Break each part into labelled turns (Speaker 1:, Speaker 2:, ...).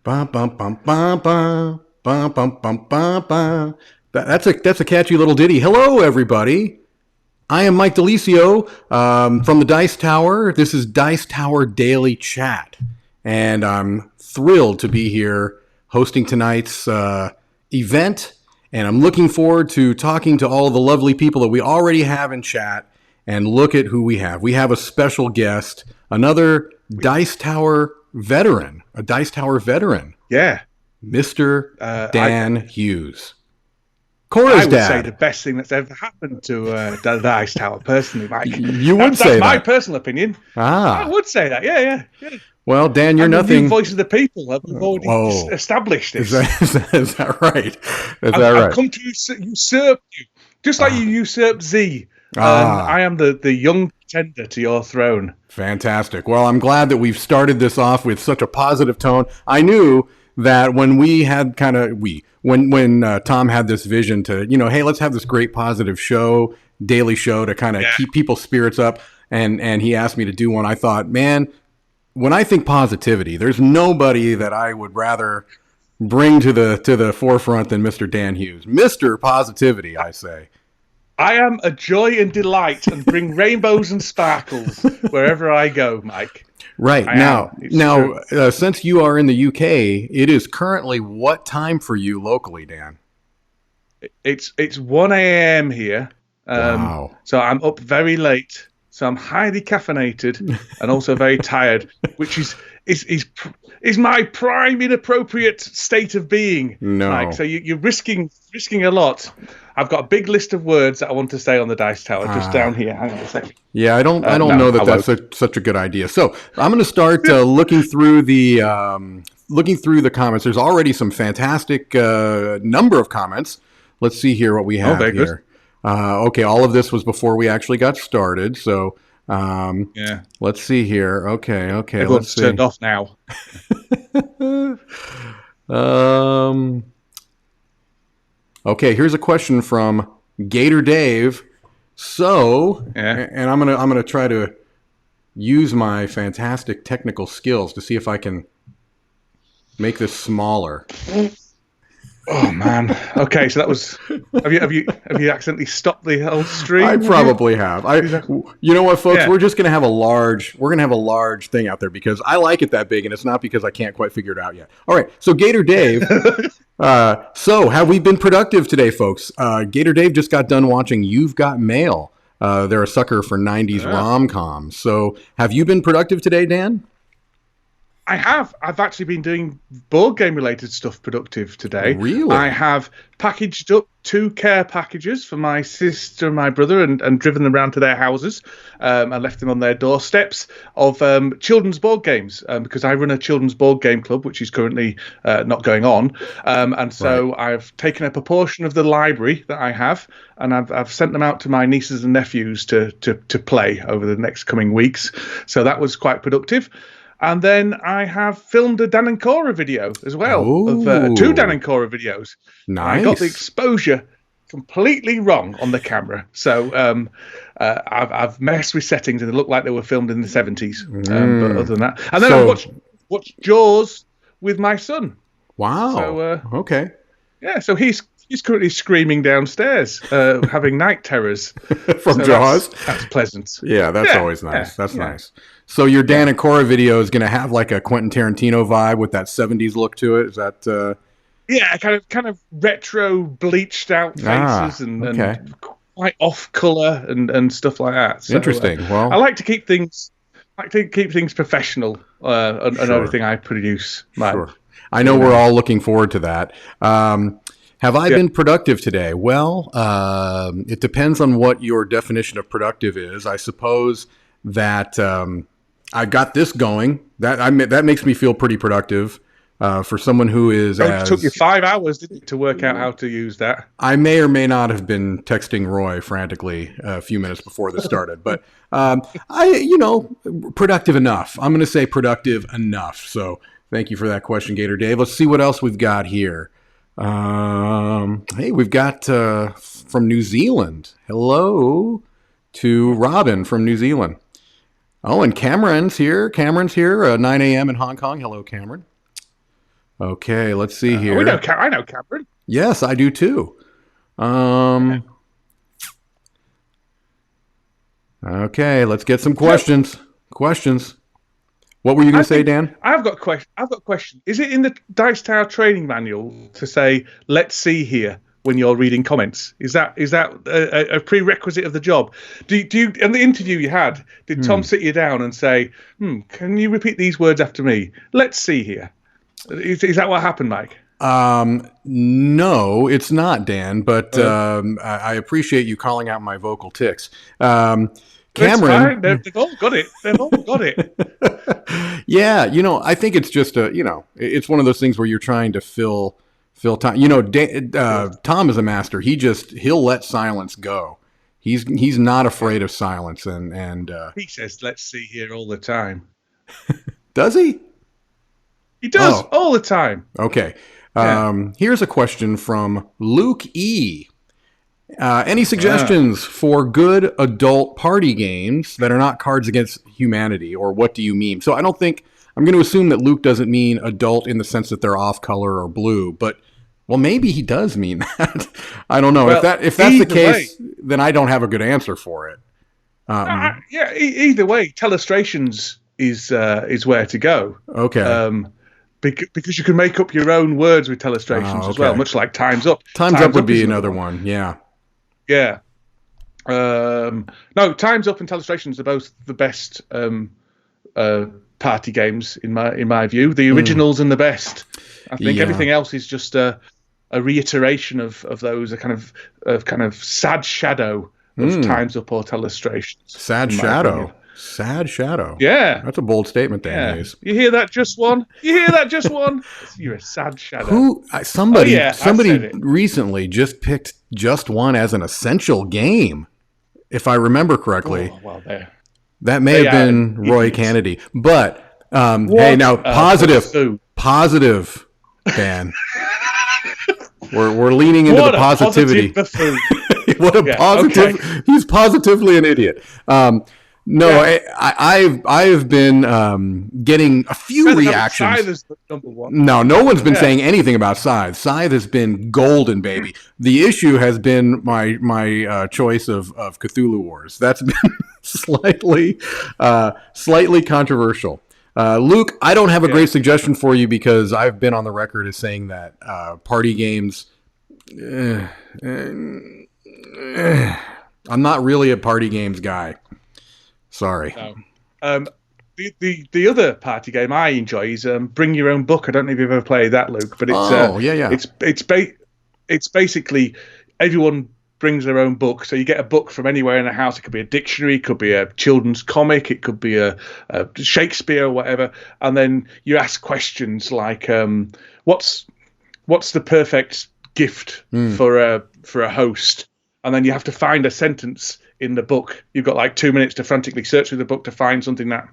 Speaker 1: Bum, bum, bum, bum, bum, bum, bum, bum, bum, bum. That's a catchy little ditty. Hello, everybody. I am Mike DiLisio from the Dice Tower. This is Dice Tower Daily Chat, and I'm thrilled to be here hosting tonight's event. And I'm looking forward to talking to all the lovely people that we already have in chat. And look at who we have. We have a special guest, another Dice Tower veteran, a Dice Tower veteran.
Speaker 2: Yeah.
Speaker 1: Mr. Dan Hughes. Cora's
Speaker 2: I would
Speaker 1: dad.
Speaker 2: say the best thing that's ever happened to the Dice Tower, personally, Mike.
Speaker 1: You would say
Speaker 2: that's my
Speaker 1: that.
Speaker 2: personal opinion. I would say that, yeah.
Speaker 1: Well, Dan, you're
Speaker 2: I'm
Speaker 1: nothing.
Speaker 2: The new voice of the people. We've already established this.
Speaker 1: Is that right?
Speaker 2: I've come to usurp you, just like you usurped Z. I am the young pretender to your throne.
Speaker 1: Fantastic. Well, I'm glad that we've started this off with such a positive tone. I knew that when we had when Tom had this vision to, hey, let's have this great positive show, daily show to kind of keep people's spirits up. And he asked me to do one. I thought, man, when I think positivity, there's nobody that I would rather bring to the forefront than Mr. Dan Hughes. Mr. Positivity, I say.
Speaker 2: I am a joy and delight and bring rainbows and sparkles wherever I go, Mike.
Speaker 1: Right. Now, since you are in the UK, it is currently what time for you locally, Dan?
Speaker 2: It's 1 a.m. here.
Speaker 1: Wow.
Speaker 2: So I'm up very late. So I'm highly caffeinated and also very tired, which is my prime inappropriate state of being.
Speaker 1: No.
Speaker 2: Mike. So you're risking a lot. I've got a big list of words that I want to say on the Dice Tower, just down here. Hang on a second.
Speaker 1: Yeah, I don't know that that's such a good idea. So I'm going to start looking through the comments. There's already some fantastic number of comments. Let's see here what we have here. Good. Okay, all of this was before we actually got started. So let's see here. Okay.
Speaker 2: Everyone's
Speaker 1: let's see.
Speaker 2: Turned off now.
Speaker 1: Okay, here's a question from Gator Dave. So, and I'm gonna try to use my fantastic technical skills to see if I can make this smaller.
Speaker 2: Oh man. Okay, so that was. Have you accidentally stopped the whole stream?
Speaker 1: I probably have. You know what, folks? Yeah. We're gonna have a large thing out there because I like it that big, and it's not because I can't quite figure it out yet. All right. So Gator Dave. So have we been productive today, folks? Gator Dave just got done watching You've Got Mail. They're a sucker for 90s rom-coms. So have you been productive today, Dan?
Speaker 2: I have. I've actually been doing board game related stuff productive today.
Speaker 1: Really?
Speaker 2: I have packaged up 2 care packages for my sister and my brother and driven them around to their houses and left them on their doorsteps of children's board games because I run a children's board game club, which is currently not going on. And so I've taken up a portion of the library that I have and I've sent them out to my nieces and nephews to play over the next coming weeks. So that was quite productive. And then I have filmed a Dan and Cora video as well, of 2 Dan and Cora videos.
Speaker 1: Nice.
Speaker 2: I got the exposure completely wrong on the camera. So I've messed with settings and they look like they were filmed in the 70s. But other than that. And then I watched Jaws with my son.
Speaker 1: Wow.
Speaker 2: So,
Speaker 1: okay.
Speaker 2: Yeah, so he's currently screaming downstairs, having night terrors.
Speaker 1: From Jaws?
Speaker 2: That's pleasant.
Speaker 1: Yeah, that's always nice. That's nice. So your Dan and Cora video is going to have like a Quentin Tarantino vibe with that 70s look to it? Is that...
Speaker 2: Yeah, kind of retro bleached out faces and quite off color and stuff like that. So,
Speaker 1: interesting. Well,
Speaker 2: I like to keep things professional on everything I produce.
Speaker 1: Sure. I know we're all looking forward to that. Have I been productive today? Well, it depends on what your definition of productive is. I suppose that I got this going. That makes me feel pretty productive. For someone who is
Speaker 2: it took you 5 hours, didn't it, to work out how to use that?
Speaker 1: I may or may not have been texting Roy frantically a few minutes before this started, but productive enough. I'm going to say productive enough. So thank you for that question, Gator Dave. Let's see what else we've got here. Hey, we've got from New Zealand. Hello to Robin from New Zealand. Oh, and Cameron's here. 9 a.m. in Hong Kong. Hello, Cameron. Okay, let's see here.
Speaker 2: I know Cameron.
Speaker 1: Yes, I do too. Okay, let's get some questions. Questions. What were you going to say, Dan?
Speaker 2: I've got a question. Is it in the Dice Tower training manual to say "Let's see here" when you're reading comments? Is that a prerequisite of the job? Do you in the interview you had? Did Tom sit you down and say, "Can you repeat these words after me? Let's see here." Is that what happened, Mike?
Speaker 1: No, it's not, Dan. But I appreciate you calling out my vocal tics. Cameron,
Speaker 2: they've all got it. They've all got it.
Speaker 1: Yeah, I think it's just it's one of those things where you're trying to fill time. Tom is a master. He'll let silence go. He's not afraid of silence, and
Speaker 2: he says, "Let's see here" all the time.
Speaker 1: Does he?
Speaker 2: He does all the time.
Speaker 1: Okay. Here's a question from Luke E. Any suggestions for good adult party games that are not Cards Against Humanity, or what do you mean? So I'm going to assume that Luke doesn't mean adult in the sense that they're off color or blue, but maybe he does mean that. I don't know. Well, if that's the case, then I don't have a good answer for it.
Speaker 2: Either way, Telestrations is where to go.
Speaker 1: Okay.
Speaker 2: Because you can make up your own words with Telestrations as well, much like Time's Up.
Speaker 1: Time's Up would be another one. Yeah.
Speaker 2: Yeah. No, Time's Up and Telestrations are both the best party games in my view. The originals and the best. I think everything else is just a reiteration of those, a kind of sad shadow of Time's Up or Telestrations.
Speaker 1: Sad shadow. Sad shadow.
Speaker 2: Yeah.
Speaker 1: That's a bold statement, Dan Hughes.
Speaker 2: You hear that, just one? You're a sad shadow.
Speaker 1: Somebody recently just picked Just One as an essential game, if I remember correctly.
Speaker 2: Oh, well, there.
Speaker 1: That may have been Roy Kennedy. But, hey, now, positive, Dan. We're leaning into the positivity. What a positive. Okay. He's positively an idiot. I've been getting a few reactions.
Speaker 2: Scythe is number one.
Speaker 1: No one's been saying anything about Scythe. Scythe has been golden, baby. The issue has been my choice of Cthulhu Wars. That's been slightly controversial. Luke, I don't have a great suggestion for you because I've been on the record as saying that party games. I'm not really a party games guy. Sorry.
Speaker 2: The other party game I enjoy is Bring Your Own Book. I don't know if you've ever played that, Luke, but it's it's basically everyone brings their own book. So you get a book from anywhere in the house. It could be a dictionary, it could be a children's comic, it could be a Shakespeare or whatever. And then you ask questions like, what's the perfect gift for a host? And then you have to find a sentence in the book. You've got like 2 minutes to frantically search through the book to find something that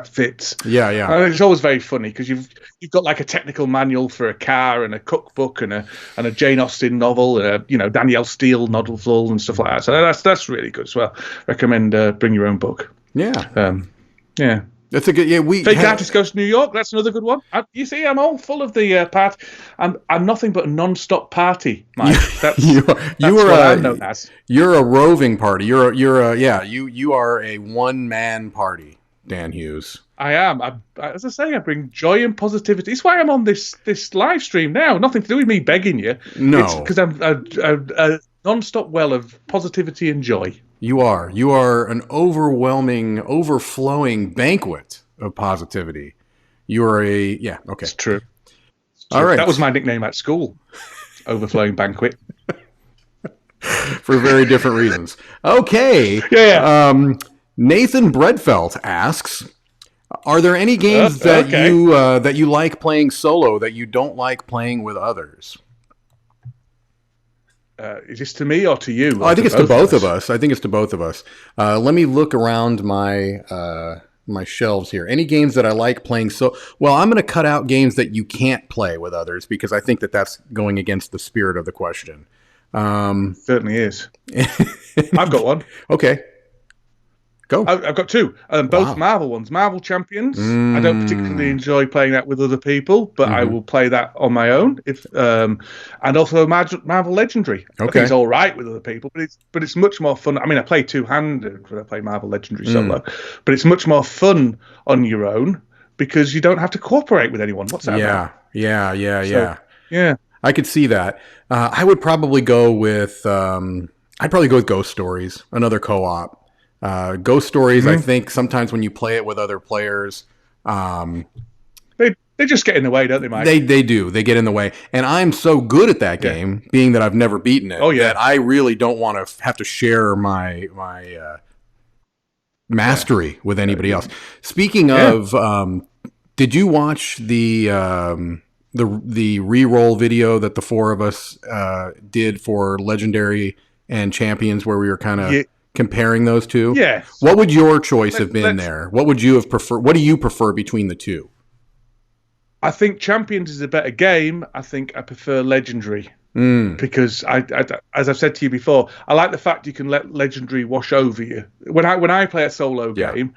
Speaker 2: fits.
Speaker 1: Yeah.
Speaker 2: And it's always very funny because you've got like a technical manual for a car and a cookbook and a Jane Austen novel and a Danielle Steele novel and stuff like that. So that's really good as well. Recommend Bring Your Own Book.
Speaker 1: Yeah.
Speaker 2: Yeah.
Speaker 1: That's a good. Yeah,
Speaker 2: Fake Artist Goes to New York. That's another good one. You see, I'm all full of the part. I'm nothing but a non-stop party, Mike. That's what I'm known as.
Speaker 1: You're a roving party. You are a one-man party, Dan Hughes.
Speaker 2: I am. As I say, I bring joy and positivity. It's why I'm on this live stream now. Nothing to do with me begging you.
Speaker 1: No,
Speaker 2: it's because I'm a non-stop well of positivity and joy.
Speaker 1: You are an overflowing banquet of positivity. You are okay.
Speaker 2: It's true.
Speaker 1: All right.
Speaker 2: That was my nickname at school. Overflowing banquet.
Speaker 1: For very different reasons. Okay.
Speaker 2: Yeah.
Speaker 1: Nathan Breadfelt asks, are there any games that you like playing solo that you don't like playing with others?
Speaker 2: Is this to me or to you?
Speaker 1: I think it's to both of us. Let me look around my shelves here. Any games that I like playing well, I'm going to cut out games that you can't play with others because I think that's going against the spirit of the question.
Speaker 2: Certainly is. I've got one.
Speaker 1: Okay. Go.
Speaker 2: I've got two, both
Speaker 1: Wow.
Speaker 2: Marvel ones. Marvel Champions. I don't particularly enjoy playing that with other people, but I will play that on my own. And also Marvel Legendary. I think
Speaker 1: Okay.
Speaker 2: it's all right with other people, but it's much more fun. I mean, I play two-handed when I play Marvel Legendary solo, but it's much more fun on your own because you don't have to cooperate with anyone. What's that about? Yeah.
Speaker 1: I could see that. I would probably go with. I'd probably go with Ghost Stories, another co-op. Ghost Stories. I think sometimes when you play it with other players,
Speaker 2: They just get in the way, don't they, Mike?
Speaker 1: they do. They get in the way, and I'm so good at that game, being that I've never beaten it. That I really don't want to have to share my mastery with anybody else. Speaking of, did you watch the re-roll video that the four of us did for Legendary and Champions, where we were kind of comparing those two?
Speaker 2: Yeah.
Speaker 1: What would your choice have been there? What would you have preferred? What do you prefer between the two?
Speaker 2: I think Champions is a better game. I think I prefer Legendary because I, as I've said to you before, I like the fact you can let Legendary wash over you. When I play a solo game,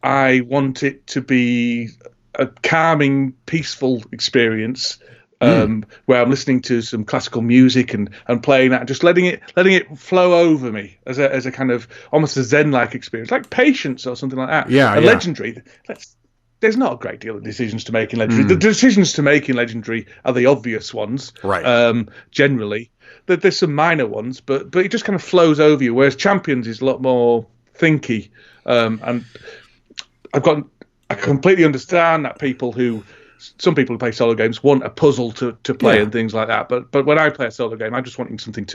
Speaker 2: I want it to be a calming, peaceful experience. Where I'm listening to some classical music and playing that, and just letting it flow over me as a kind of almost a Zen-like experience, like Patience or something like that. Legendary, there's not a great deal of decisions to make in Legendary. The decisions to make in Legendary are the obvious ones,
Speaker 1: right?
Speaker 2: Generally, there's some minor ones, but it just kind of flows over you. Whereas Champions is a lot more thinky, and I completely understand that some people who play solo games want a puzzle to play and things like that. But when I play a solo game, I'm just wanting something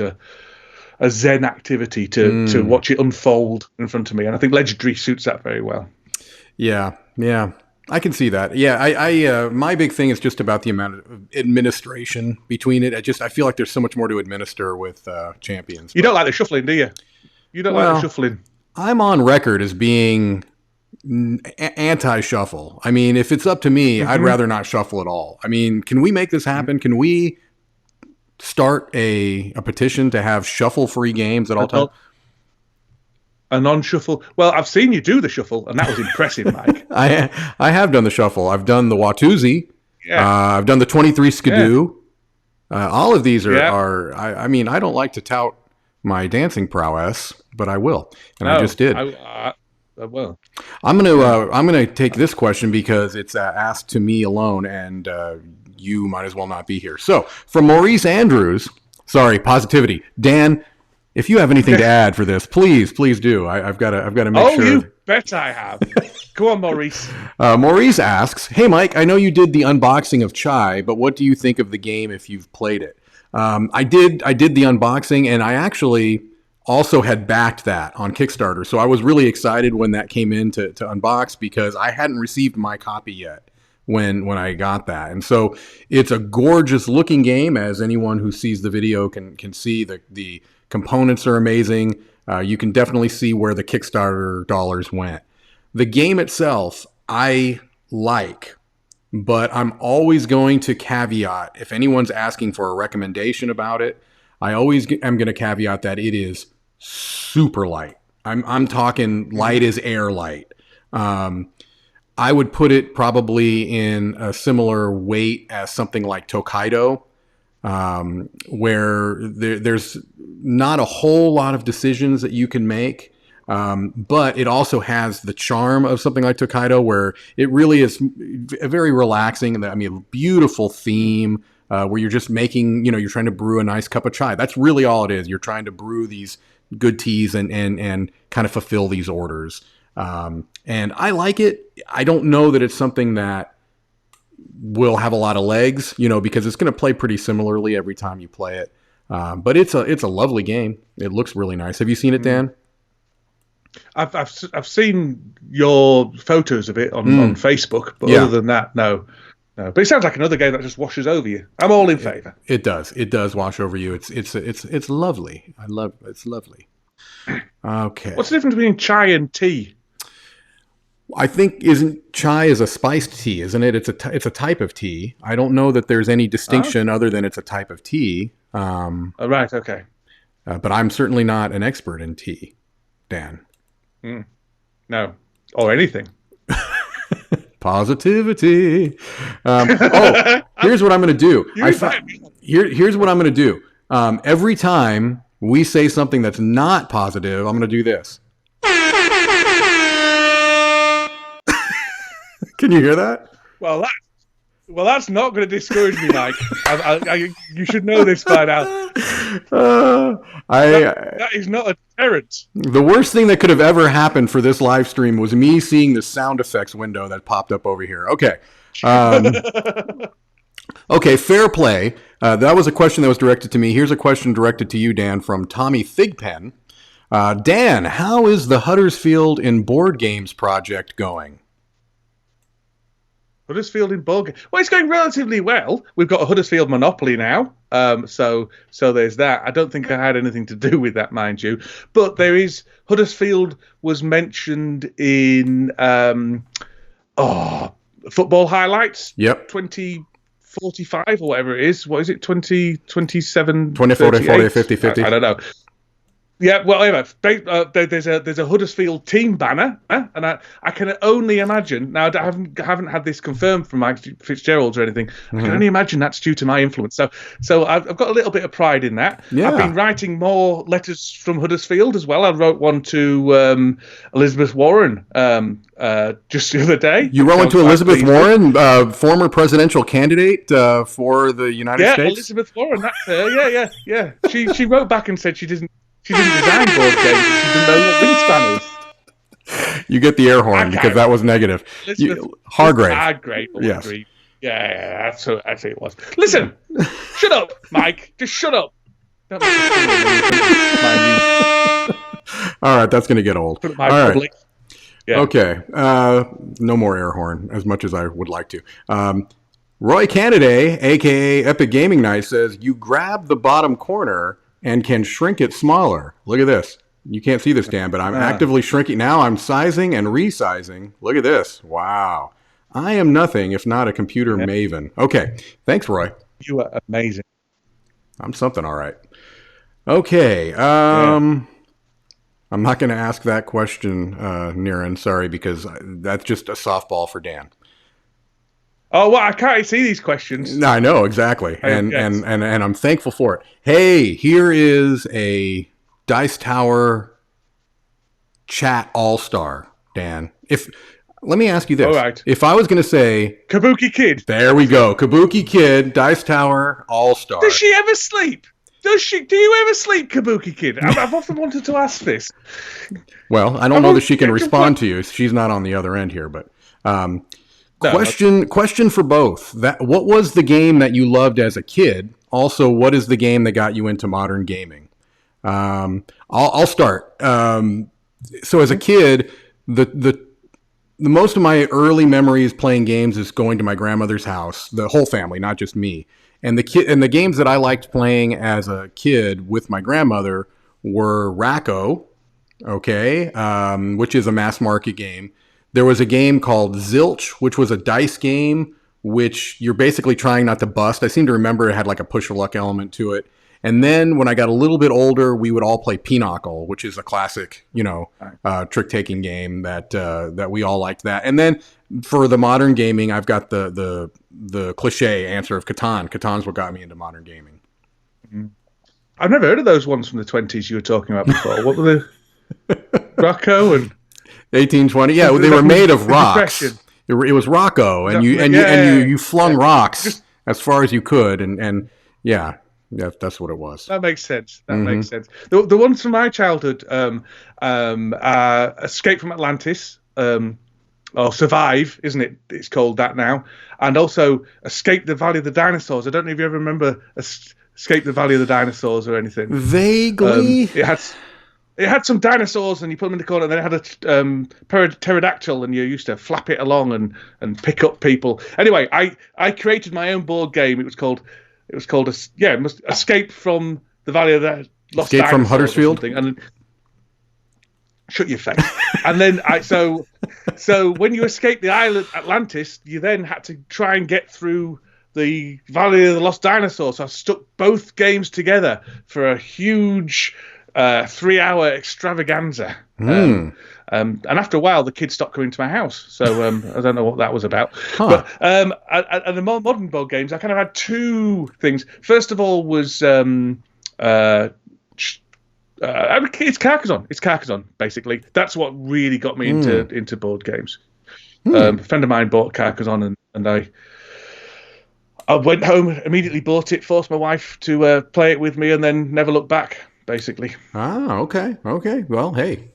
Speaker 2: a Zen activity to watch it unfold in front of me. And I think Legendary suits that very well.
Speaker 1: Yeah. I can see that. Yeah, I my big thing is just about the amount of administration between it. I feel like there's so much more to administer with Champions.
Speaker 2: You don't like the shuffling, do you? You don't like the shuffling.
Speaker 1: I'm on record as being anti-shuffle. I mean, if it's up to me, I'd rather not shuffle at all. I mean, can we make this happen? Can we start a petition to have shuffle-free games at all times?
Speaker 2: A non-shuffle. Well, I've seen you do the shuffle, and that was impressive, Mike.
Speaker 1: I have done the shuffle. I've done the Watusi. I've done the 23 Skidoo. All of these are. I mean, I don't like to tout my dancing prowess, but I will, and I just did.
Speaker 2: I will.
Speaker 1: I'm gonna take this question because it's asked to me alone, and you might as well not be here. So, from Maurice Andrews. Sorry, positivity, Dan. If you have anything to add for this, please do. I've got to make sure.
Speaker 2: Oh, you bet I have. Go on, Maurice.
Speaker 1: Maurice asks, "Hey, Mike, I know you did the unboxing of Chai, but what do you think of the game if you've played it?" I did the unboxing, and I actually also had backed that on Kickstarter. So I was really excited when that came in to unbox because I hadn't received my copy yet when I got that. And so it's a gorgeous looking game, as anyone who sees the video can see. The components are amazing. You can definitely see where the Kickstarter dollars went. The game itself, I like, but I'm always going to caveat, if anyone's asking for a recommendation about it, I always am going to caveat that it is super light. I'm talking light as air light. I would put it probably in a similar weight as something like Tokaido, where there's not a whole lot of decisions that you can make, but it also has the charm of something like Tokaido, where it really is very relaxing. I mean, beautiful theme, where you're just making, you're trying to brew a nice cup of chai. That's really all it is. You're trying to brew these good teas and kind of fulfill these orders. And I like it. I don't know that it's something that will have a lot of legs, because it's going to play pretty similarly every time you play it. But it's a lovely game. It looks really nice. Have you seen it, Dan?
Speaker 2: I've seen your photos of it on Facebook, but other than that, no. But it sounds like another game that just washes over you. I'm all in favor.
Speaker 1: It does. It does wash over you. It's lovely. It's lovely. Okay.
Speaker 2: What's the difference between chai and tea?
Speaker 1: I think chai is a spiced tea, isn't it? It's a type of tea. I don't know that there's any distinction other than it's a type of tea.
Speaker 2: Right. Okay.
Speaker 1: But I'm certainly not an expert in tea, Dan.
Speaker 2: No, or anything.
Speaker 1: Positivity. Here's what I'm going to do. Here's what I'm going to do. Every time we say something that's not positive, I'm going to do this. Can you hear that?
Speaker 2: Well, that's not going to discourage me, Mike. You should know this by now. That is not a deterrent.
Speaker 1: The worst thing that could have ever happened for this live stream was me seeing the sound effects window that popped up over here. Okay. Okay, fair play. That was a question that was directed to me. Here's a question directed to you, Dan, from Tommy Thigpen. Dan, how is the Huddersfield in Board Games project going?
Speaker 2: Huddersfield in board games. Well, it's going relatively well. We've got a Huddersfield monopoly now, so there's that. I don't think I had anything to do with that, mind you. But there is Huddersfield was mentioned in football highlights.
Speaker 1: Yep.
Speaker 2: 2045 or whatever it is. What is it? 2027.
Speaker 1: 20, 40, 40, 50, 50.
Speaker 2: I don't know. Yeah, well, anyway, there's a Huddersfield team banner, and I can only imagine. Now, I haven't had this confirmed from Mike Fitzgerald or anything. I can only imagine that's due to my influence. So I've got a little bit of pride in that.
Speaker 1: Yeah.
Speaker 2: I've been writing more letters from Huddersfield as well. I wrote one to Elizabeth Warren just the other day.
Speaker 1: You wrote one to Elizabeth Warren, former presidential candidate for the United States?
Speaker 2: Yeah, Elizabeth Warren, that's her. Yeah. She wrote back and said she didn't design board games. She didn't know what wingspan is.
Speaker 1: You get the air horn because that was negative. Hargrave.
Speaker 2: Hargrave.
Speaker 1: Yes.
Speaker 2: Yeah, that's what it was. Listen, shut up, Mike. Just shut up. Don't make
Speaker 1: All right, that's going to get old.
Speaker 2: All right. Yeah.
Speaker 1: Okay. No more air horn, as much as I would like to. Roy Cannaday, a.k.a. Epic Gaming Night, says, you grab the bottom corner and can shrink it smaller. Look at this. You can't see this, Dan, but I'm actively shrinking. Now I'm sizing and resizing. Look at this. Wow. I am nothing if not a computer maven. Okay. Thanks, Roy.
Speaker 2: You are amazing.
Speaker 1: I'm something all right. Okay. I'm not going to ask that question, Niran. Sorry, because that's just a softball for Dan.
Speaker 2: Oh, well, I can't see these questions.
Speaker 1: I know, exactly. And I'm thankful for it. Hey, here is a Dice Tower chat all-star, Dan. Let me ask you this.
Speaker 2: All right.
Speaker 1: If I was going to say...
Speaker 2: Kabuki Kid.
Speaker 1: There we go. Kabuki Kid, Dice Tower all-star.
Speaker 2: Does she ever sleep? Do you ever sleep, Kabuki Kid? I've often wanted to ask this.
Speaker 1: Well, I don't know that she can respond to you. She's not on the other end here, but... Question for both. What was the game that you loved as a kid? Also, what is the game that got you into modern gaming? I'll start. So as a kid, the most of my early memories playing games is going to my grandmother's house, the whole family, not just me. And the games that I liked playing as a kid with my grandmother were Racco, which is a mass market game. There was a game called Zilch, which was a dice game, which you're basically trying not to bust. I seem to remember it had like a push of luck element to it. And then when I got a little bit older, we would all play Pinochle, which is a classic, trick-taking game that we all liked that. And then for the modern gaming, I've got the cliche answer of Catan. Catan's what got me into modern gaming.
Speaker 2: I've never heard of those ones from the 20s you were talking about before. What were the Racco and
Speaker 1: 1820? Yeah, they were made of rocks. It was Rocco, and you flung rocks as far as you could, and yeah. Yeah, that's what it was.
Speaker 2: That makes sense. Makes sense. The ones from my childhood, Escape from Atlantis, or Survive, isn't it? It's called that now. And also Escape the Valley of the Dinosaurs. I don't know if you ever remember Escape the Valley of the Dinosaurs or anything.
Speaker 1: Vaguely.
Speaker 2: It had some dinosaurs, and you put them in the corner, and then it had a pterodactyl, and you used to flap it along and pick up people. Anyway, I created my own board game. It was called Escape from the Valley of the Lost Dinosaurs.
Speaker 1: Escape from Huddersfield?
Speaker 2: And shut your face. And then so when you escaped the island Atlantis, you then had to try and get through the Valley of the Lost Dinosaurs. So I stuck both games together for a huge 3-hour extravaganza. And after a while, the kids stopped coming to my house. So I don't know what that was about. But and the more modern board games, I kind of had two things. First of all was it's Carcassonne. It's Carcassonne, basically. That's what really got me into board games. A friend of mine bought Carcassonne, and I went home, immediately bought it, forced my wife to play it with me, and then never looked back, basically.
Speaker 1: Ah, okay. Well, hey,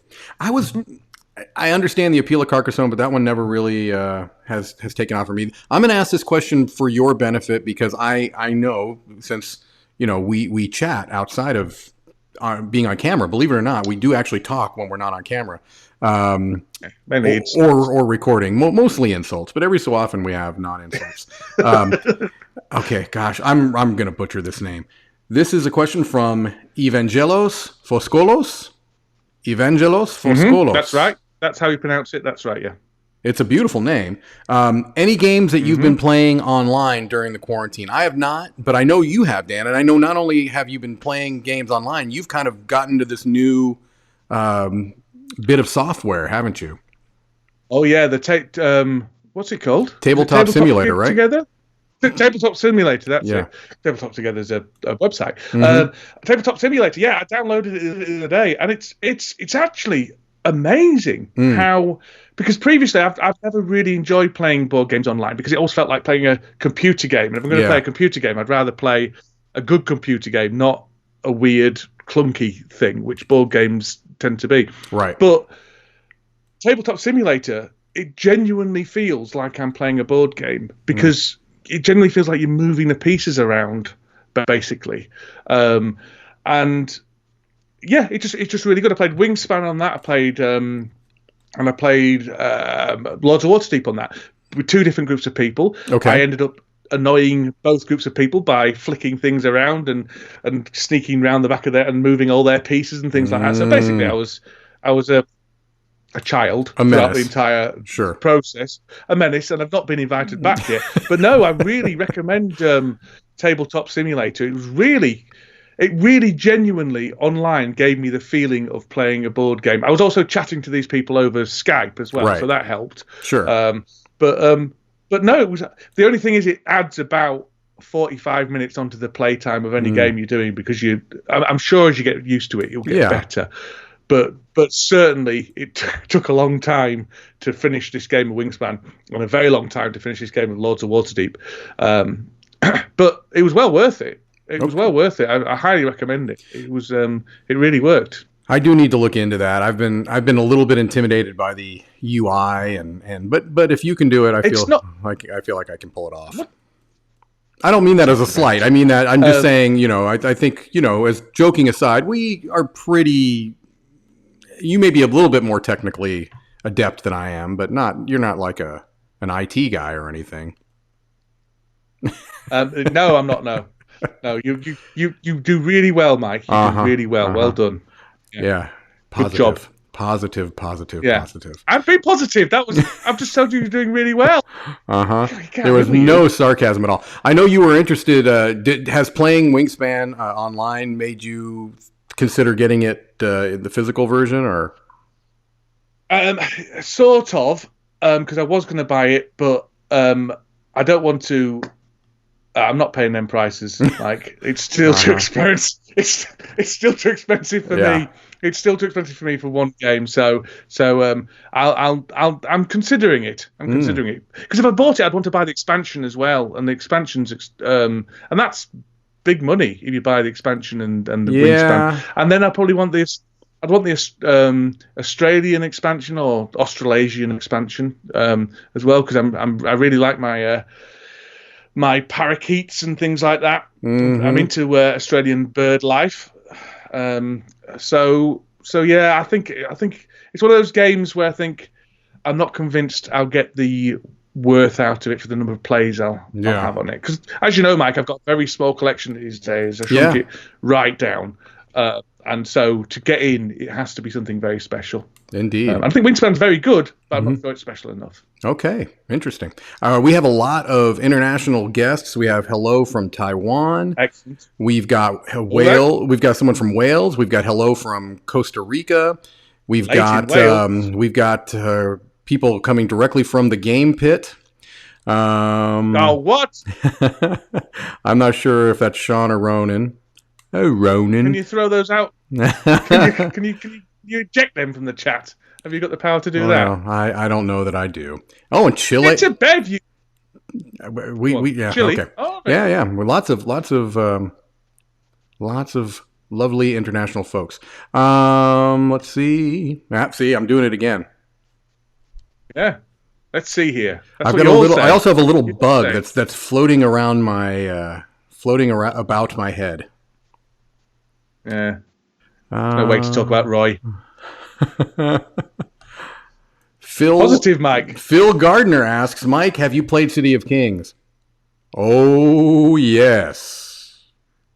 Speaker 1: I understand the appeal of Carcassonne, but that one never really has taken off for me. I'm going to ask this question for your benefit because I know, since we chat outside of being on camera. Believe it or not, we do actually talk when we're not on camera, or recording. Mostly insults, but every so often we have non-insults. Okay, gosh, I'm going to butcher this name. This is a question from Evangelos Foskolos.
Speaker 2: That's right. That's how you pronounce it. That's right, yeah.
Speaker 1: It's a beautiful name. Any games that you've been playing online during the quarantine? I have not, but I know you have, Dan. And I know not only have you been playing games online, you've kind of gotten to this new bit of software, haven't you?
Speaker 2: Oh, yeah. What's it called?
Speaker 1: Tabletop Simulator, right?
Speaker 2: Together? Tabletop Simulator, that's it. Tabletop Together is a website. Tabletop Simulator, yeah, I downloaded it the other day, and it's actually amazing how, because previously I've never really enjoyed playing board games online because it always felt like playing a computer game. And if I'm going to play a computer game, I'd rather play a good computer game, not a weird, clunky thing, which board games tend to be.
Speaker 1: Right.
Speaker 2: But Tabletop Simulator, it genuinely feels like I'm playing a board game because it generally feels like you're moving the pieces around, basically. And yeah, it's just really good. I played Wingspan on that. I played Lords of Waterdeep on that with two different groups of people.
Speaker 1: Okay.
Speaker 2: I ended up annoying both groups of people by flicking things around and sneaking around the back of there and moving all their pieces and things like that. So basically, I was a child throughout the entire process, a menace, and I've not been invited back yet. But no, I really recommend Tabletop Simulator. It really genuinely online gave me the feeling of playing a board game. I was also chatting to these people over Skype as well, so that helped.
Speaker 1: Sure.
Speaker 2: But no, it was the only thing is it adds about 45 minutes onto the playtime of any game you're doing because I'm sure as you get used to it, you'll get better. But certainly it took a long time to finish this game of Wingspan and a very long time to finish this game of Lords of Waterdeep. But it was well worth it. It was well worth it. I highly recommend it. It was it really worked.
Speaker 1: I do need to look into that. I've been a little bit intimidated by the UI but if you can do it, I feel like I can pull it off. I don't mean that as a slight. I mean that I'm just saying, I think, as joking aside, we are pretty. You may be a little bit more technically adept than I am, but you're not like an IT guy or anything.
Speaker 2: No, I'm not. No, you do really well, Mike. You do really well. Well done.
Speaker 1: Yeah.
Speaker 2: Good job.
Speaker 1: Positive.
Speaker 2: I'm being positive. I've just told you you're doing really well.
Speaker 1: There was no sarcasm at all. I know you were interested. Has playing Wingspan online made you consider getting it in the physical version, or?
Speaker 2: Sort of, because I was going to buy it, but I don't want to. I'm not paying them prices. Like it's still too expensive. It's still too expensive for me. It's still too expensive for me for one game. So I'm considering it. I'm considering it because if I bought it, I'd want to buy the expansion as well, and the expansion's and that's big money if you buy the expansion and the Wingspan. And then I probably want this. I'd want the Australian expansion or Australasian expansion as well because I really like my parakeets and things like that. I'm into Australian bird life. So yeah, I think it's one of those games where I think I'm not convinced I'll get the worth out of it for the number of plays I'll have on it. Because as you know, Mike, I've got a very small collection these days. I shrunk it right down. And so to get in, it has to be something very special.
Speaker 1: Indeed.
Speaker 2: I think Wingspan's very good, but I'm not sure it's special enough.
Speaker 1: Okay, interesting. We have a lot of international guests. We have hello from Taiwan.
Speaker 2: Excellent.
Speaker 1: We've got Wales. We've got someone from Wales. We've got hello from Costa Rica. We've got people coming directly from the Game Pit.
Speaker 2: What?
Speaker 1: I'm not sure if that's Sean or Ronan. Oh, Ronan.
Speaker 2: Can you throw those out? Can you eject them from the chat? Have you got the power to do that?
Speaker 1: I don't know that I do. Oh, and Chile.
Speaker 2: Get to bed, you.
Speaker 1: Yeah.
Speaker 2: Chile.
Speaker 1: Okay.
Speaker 2: Oh,
Speaker 1: yeah. Well, lots of lovely international folks. Let's see. See, I'm doing it again.
Speaker 2: Yeah. Let's see here.
Speaker 1: I've got a little. I also have a little bug that's floating around my about my head.
Speaker 2: Yeah. No way to talk about Roy. Positive Mike.
Speaker 1: Phil Gardner asks, Mike, have you played City of Kings? Oh yes,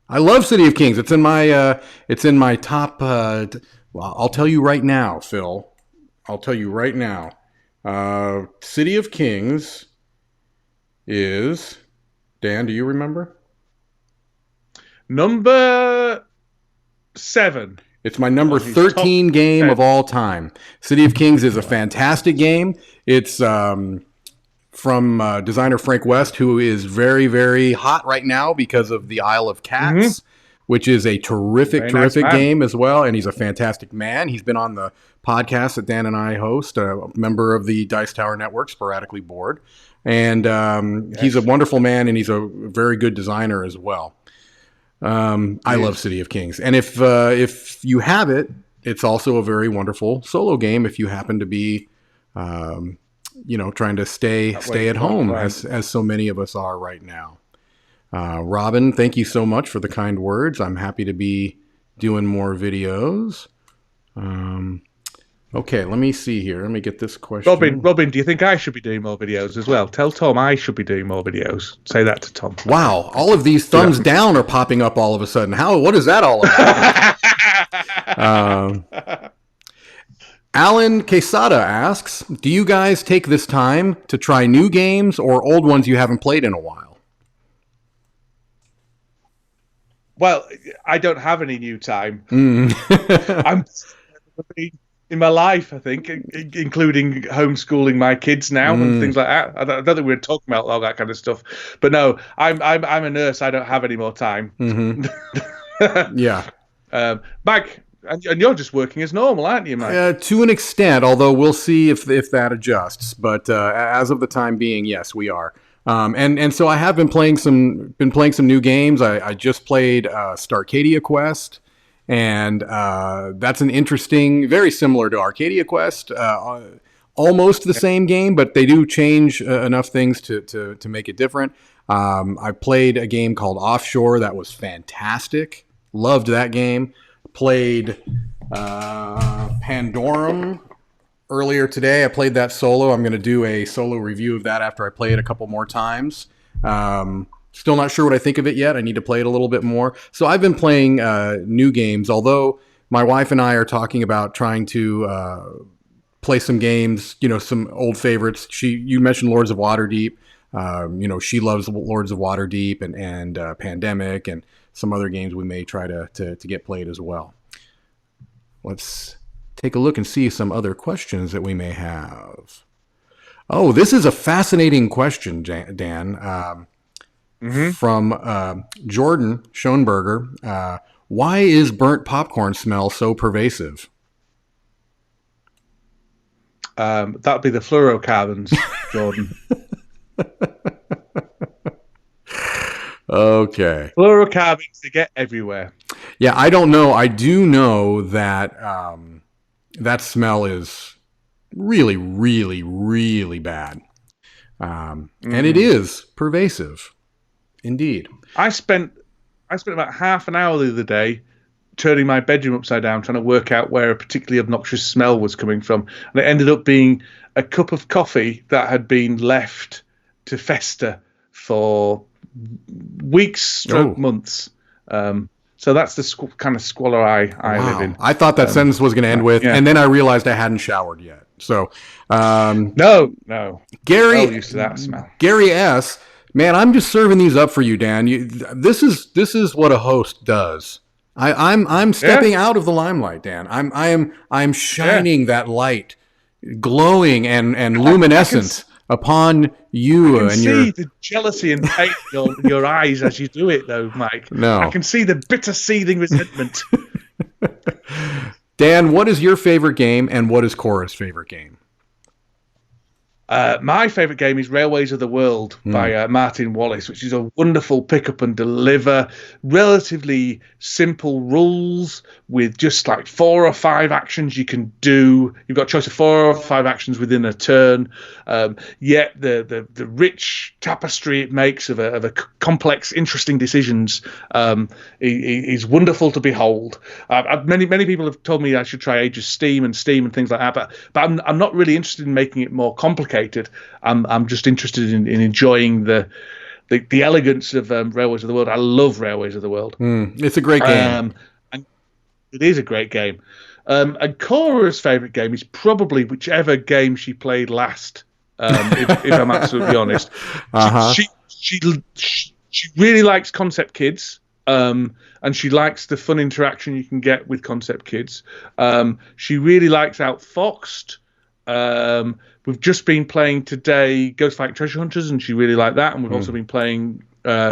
Speaker 1: I love City of Kings. It's in my top. Well, I'll tell you right now, Phil. I'll tell you right now. City of Kings is, Dan, do you remember?
Speaker 2: Number 7.
Speaker 1: It's my number 13 game of all time. City of Kings is a fantastic game. It's from designer Frank West, who is very, very hot right now because of the Isle of Cats, which is a terrific game as well. And he's a fantastic man. He's been on the podcast that Dan and I host, a member of the Dice Tower Network, sporadically board. And he's a wonderful man, and he's a very good designer as well. I love City of Kings, and if you have it, it's also a very wonderful solo game. If you happen to be, trying to stay at home, as so many of us are right now. Robin, thank you so much for the kind words. I'm happy to be doing more videos. Okay, let me see here. Let me get this question.
Speaker 2: Robin, do you think I should be doing more videos as well? Tell Tom I should be doing more videos. Say that to Tom.
Speaker 1: Wow, all of these thumbs down are popping up all of a sudden. What is that all about? Alan Quesada asks, do you guys take this time to try new games or old ones you haven't played in a while?
Speaker 2: Well, I don't have any new time. I'm in my life, I think, including homeschooling my kids now and things like that. I don't think we're talking about all that kind of stuff. But no, I'm a nurse. I don't have any more time.
Speaker 1: Yeah.
Speaker 2: Mike, and you're just working as normal, aren't you, Mike?
Speaker 1: To an extent, although we'll see if that adjusts. But as of the time being, yes, we are. And so I have been playing some new games. I just played Starcadia Quest. And that's an interesting, very similar to Arcadia Quest, almost the same game, but they do change enough things to make it different. I played a game called Offshore that was fantastic. Loved that game. Played Pandorum earlier today. I played that solo. I'm going to do a solo review of that after I play it a couple more times. Still not sure what I think of it yet. I need to play it a little bit more. So I've been playing new games, although my wife and I are talking about trying to play some games, some old favorites. You mentioned Lords of Waterdeep. She loves Lords of Waterdeep and Pandemic and some other games we may try to get played as well. Let's take a look and see some other questions that we may have. Oh, this is a fascinating question, Dan. From Jordan Schoenberger. Why is burnt popcorn smell so pervasive?
Speaker 2: That'd be the fluorocarbons, Jordan.
Speaker 1: Okay.
Speaker 2: Fluorocarbons, they get everywhere.
Speaker 1: Yeah, I don't know. I do know that that smell is really, really, really bad. And it is pervasive. Indeed.
Speaker 2: I spent about half an hour the other day turning my bedroom upside down, trying to work out where a particularly obnoxious smell was coming from. And it ended up being a cup of coffee that had been left to fester for weeks, months. So So that's the kind of squalor I live in.
Speaker 1: I thought that sentence was going to end with, and then I realized I hadn't showered yet. So,
Speaker 2: no,
Speaker 1: Gary,
Speaker 2: well used to that smell.
Speaker 1: Gary S. Man, I'm just serving these up for you, Dan. This is what a host does. I'm stepping out of the limelight, Dan. I'm shining that light, glowing and luminescent upon you.
Speaker 2: I can see the jealousy and hate in your eyes as you do it, though, Mike.
Speaker 1: No,
Speaker 2: I can see the bitter, seething resentment.
Speaker 1: Dan, what is your favorite game, and what is Cora's favorite game?
Speaker 2: My favourite game is Railways of the World by Martin Wallace, which is a wonderful pick up and deliver, relatively simple rules with just like 4 or 5 actions you can do. You've got a choice of 4 or 5 actions within a turn. Yet the rich tapestry it makes of a complex, interesting decisions is wonderful to behold. Many people have told me I should try Age of Steam and things like that, but I'm not really interested in making it more complicated. I'm just interested in enjoying the elegance of Railways of the World. I love Railways of the World.
Speaker 1: It's a great game.
Speaker 2: And it is a great game. And Cora's favourite game is probably whichever game she played last. If I'm absolutely honest, she really likes Concept Kids. And she likes the fun interaction you can get with Concept Kids. She really likes Outfoxed. We've just been playing today Ghost Fight Treasure Hunters, and she really liked that. And we've also been playing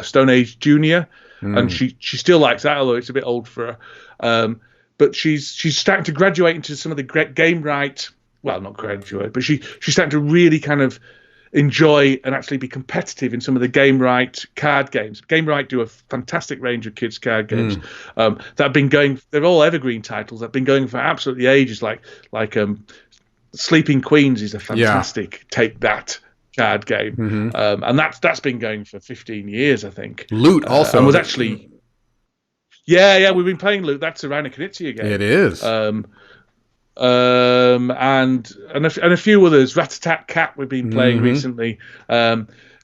Speaker 2: Stone Age Junior, and she still likes that, although it's a bit old for her. But she's starting to graduate into some of the game right. Well, not graduate, but she's starting to really kind of enjoy and actually be competitive in some of the Game Right card games. Game Right do a fantastic range of kids card games that have been going. They're all evergreen titles. They've been going for absolutely ages. Like Sleeping Queens is a fantastic take that card game, and that's been going for 15 years, I think.
Speaker 1: Loot also
Speaker 2: and was actually, we've been playing Loot. That's a Rainer Knizia game.
Speaker 1: It is,
Speaker 2: and a few others. Rat-a-tat Cat we've been playing recently.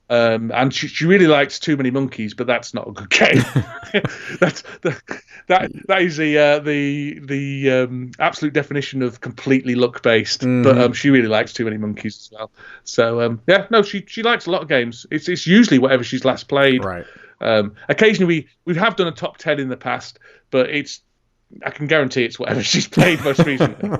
Speaker 2: And she really likes Too Many Monkeys, but that's not a good game. that is the absolute definition of completely luck based. But she really likes Too Many Monkeys as well. So she likes a lot of games. It's usually whatever she's last played.
Speaker 1: Right.
Speaker 2: Occasionally we have done a top 10 in the past, but I can guarantee it's whatever she's played most recently.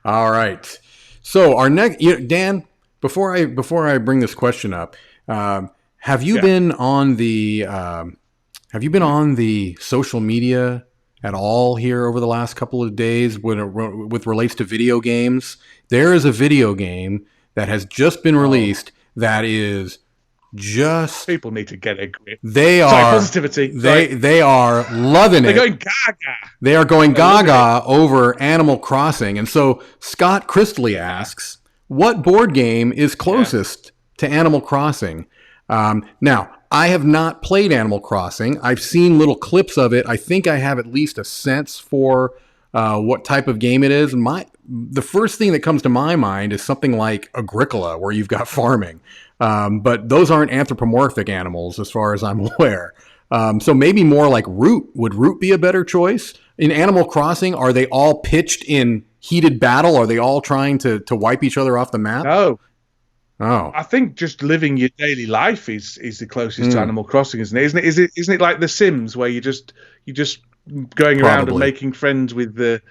Speaker 1: All right. So our next, Dan, before I bring this question up. Have you been on the social media at all here over the last couple of days with relates to video games? There is a video game that has just been released that is just
Speaker 2: people need to get a grip.
Speaker 1: They are
Speaker 2: positivity.
Speaker 1: They are loving it.
Speaker 2: They're going gaga.
Speaker 1: They are going gaga over Animal Crossing. And so Scott Christley asks, what board game is closest to Animal Crossing? Now, I have not played Animal Crossing. I've seen little clips of it. I think I have at least a sense for what type of game it is. The first thing that comes to my mind is something like Agricola, where you've got farming. But those aren't anthropomorphic animals as far as I'm aware. So maybe more like Root. Would Root be a better choice? In Animal Crossing, are they all pitched in heated battle? Are they all trying to wipe each other off the map?
Speaker 2: No.
Speaker 1: Oh,
Speaker 2: I think just living your daily life is the closest to Animal Crossing, isn't it? Isn't it like The Sims, where you're just going around and making friends with the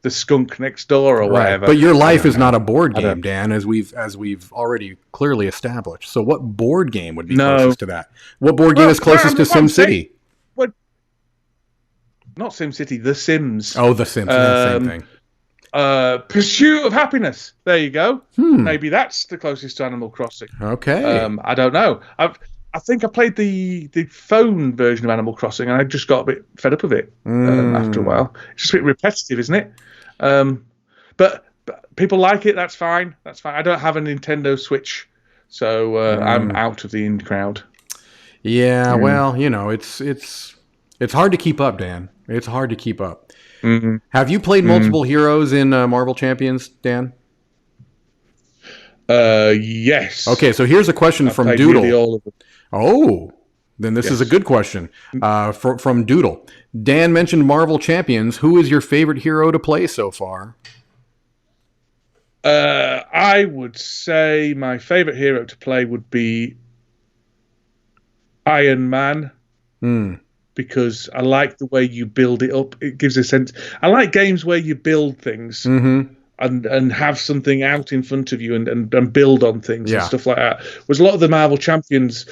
Speaker 2: skunk next door or whatever?
Speaker 1: But your life is not a board game, Dan, as we've already clearly established. So what board game would be closest to that? What board game is closest to SimCity?
Speaker 2: Not SimCity, The Sims.
Speaker 1: Oh, The Sims, same thing.
Speaker 2: Pursuit of Happiness. There you go. Maybe that's the closest to Animal Crossing.
Speaker 1: Okay.
Speaker 2: I don't know. I think I played the phone version of Animal Crossing, and I just got a bit fed up of it after a while. It's just a bit repetitive, isn't it? But people like it. That's fine. I don't have a Nintendo Switch, so I'm out of the in crowd.
Speaker 1: Yeah. Well, it's hard to keep up, Dan. It's hard to keep up. Have you played multiple heroes in Marvel Champions, Dan?
Speaker 2: Yes.
Speaker 1: Okay, so here's a question from
Speaker 2: played
Speaker 1: Doodle.
Speaker 2: nearly all of them.
Speaker 1: Oh, Then this is a good question from Doodle. Dan mentioned Marvel Champions. Who is your favorite hero to play so far?
Speaker 2: I would say my favorite hero to play would be Iron Man. Because I like the way you build it up. It gives a sense. I like games where you build things and have something out in front of you and build on things and stuff like that. Whereas a lot of the Marvel Champions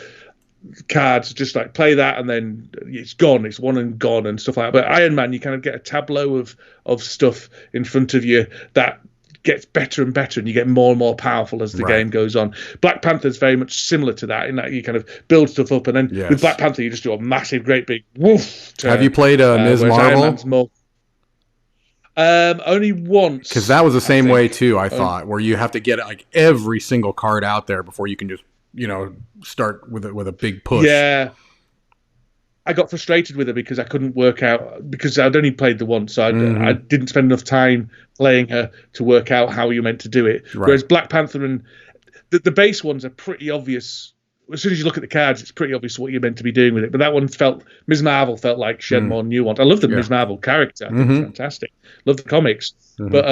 Speaker 2: cards just like play that and then it's gone, it's one and gone and stuff like that. But Iron Man, you kind of get a tableau of stuff in front of you that gets better and better, and you get more and more powerful as the game goes on. Black Panther's very much similar to that, in that you kind of build stuff up, and then with Black Panther you just do a massive, great big woof.
Speaker 1: Have you played Ms. Marvel?
Speaker 2: Only once.
Speaker 1: Because that was the same way too, I thought, where you have to get like every single card out there before you can just, start with a big push.
Speaker 2: Yeah. I got frustrated with her because I couldn't work out, because I'd only played the once, so I didn't spend enough time playing her to work out how you meant to do it. Right. Whereas Black Panther and the base ones are pretty obvious. As soon as you look at the cards, it's pretty obvious what you're meant to be doing with it. But that one Ms. Marvel felt like she had more nuance. I love the Ms. Marvel character. I think it's fantastic. Love the comics. But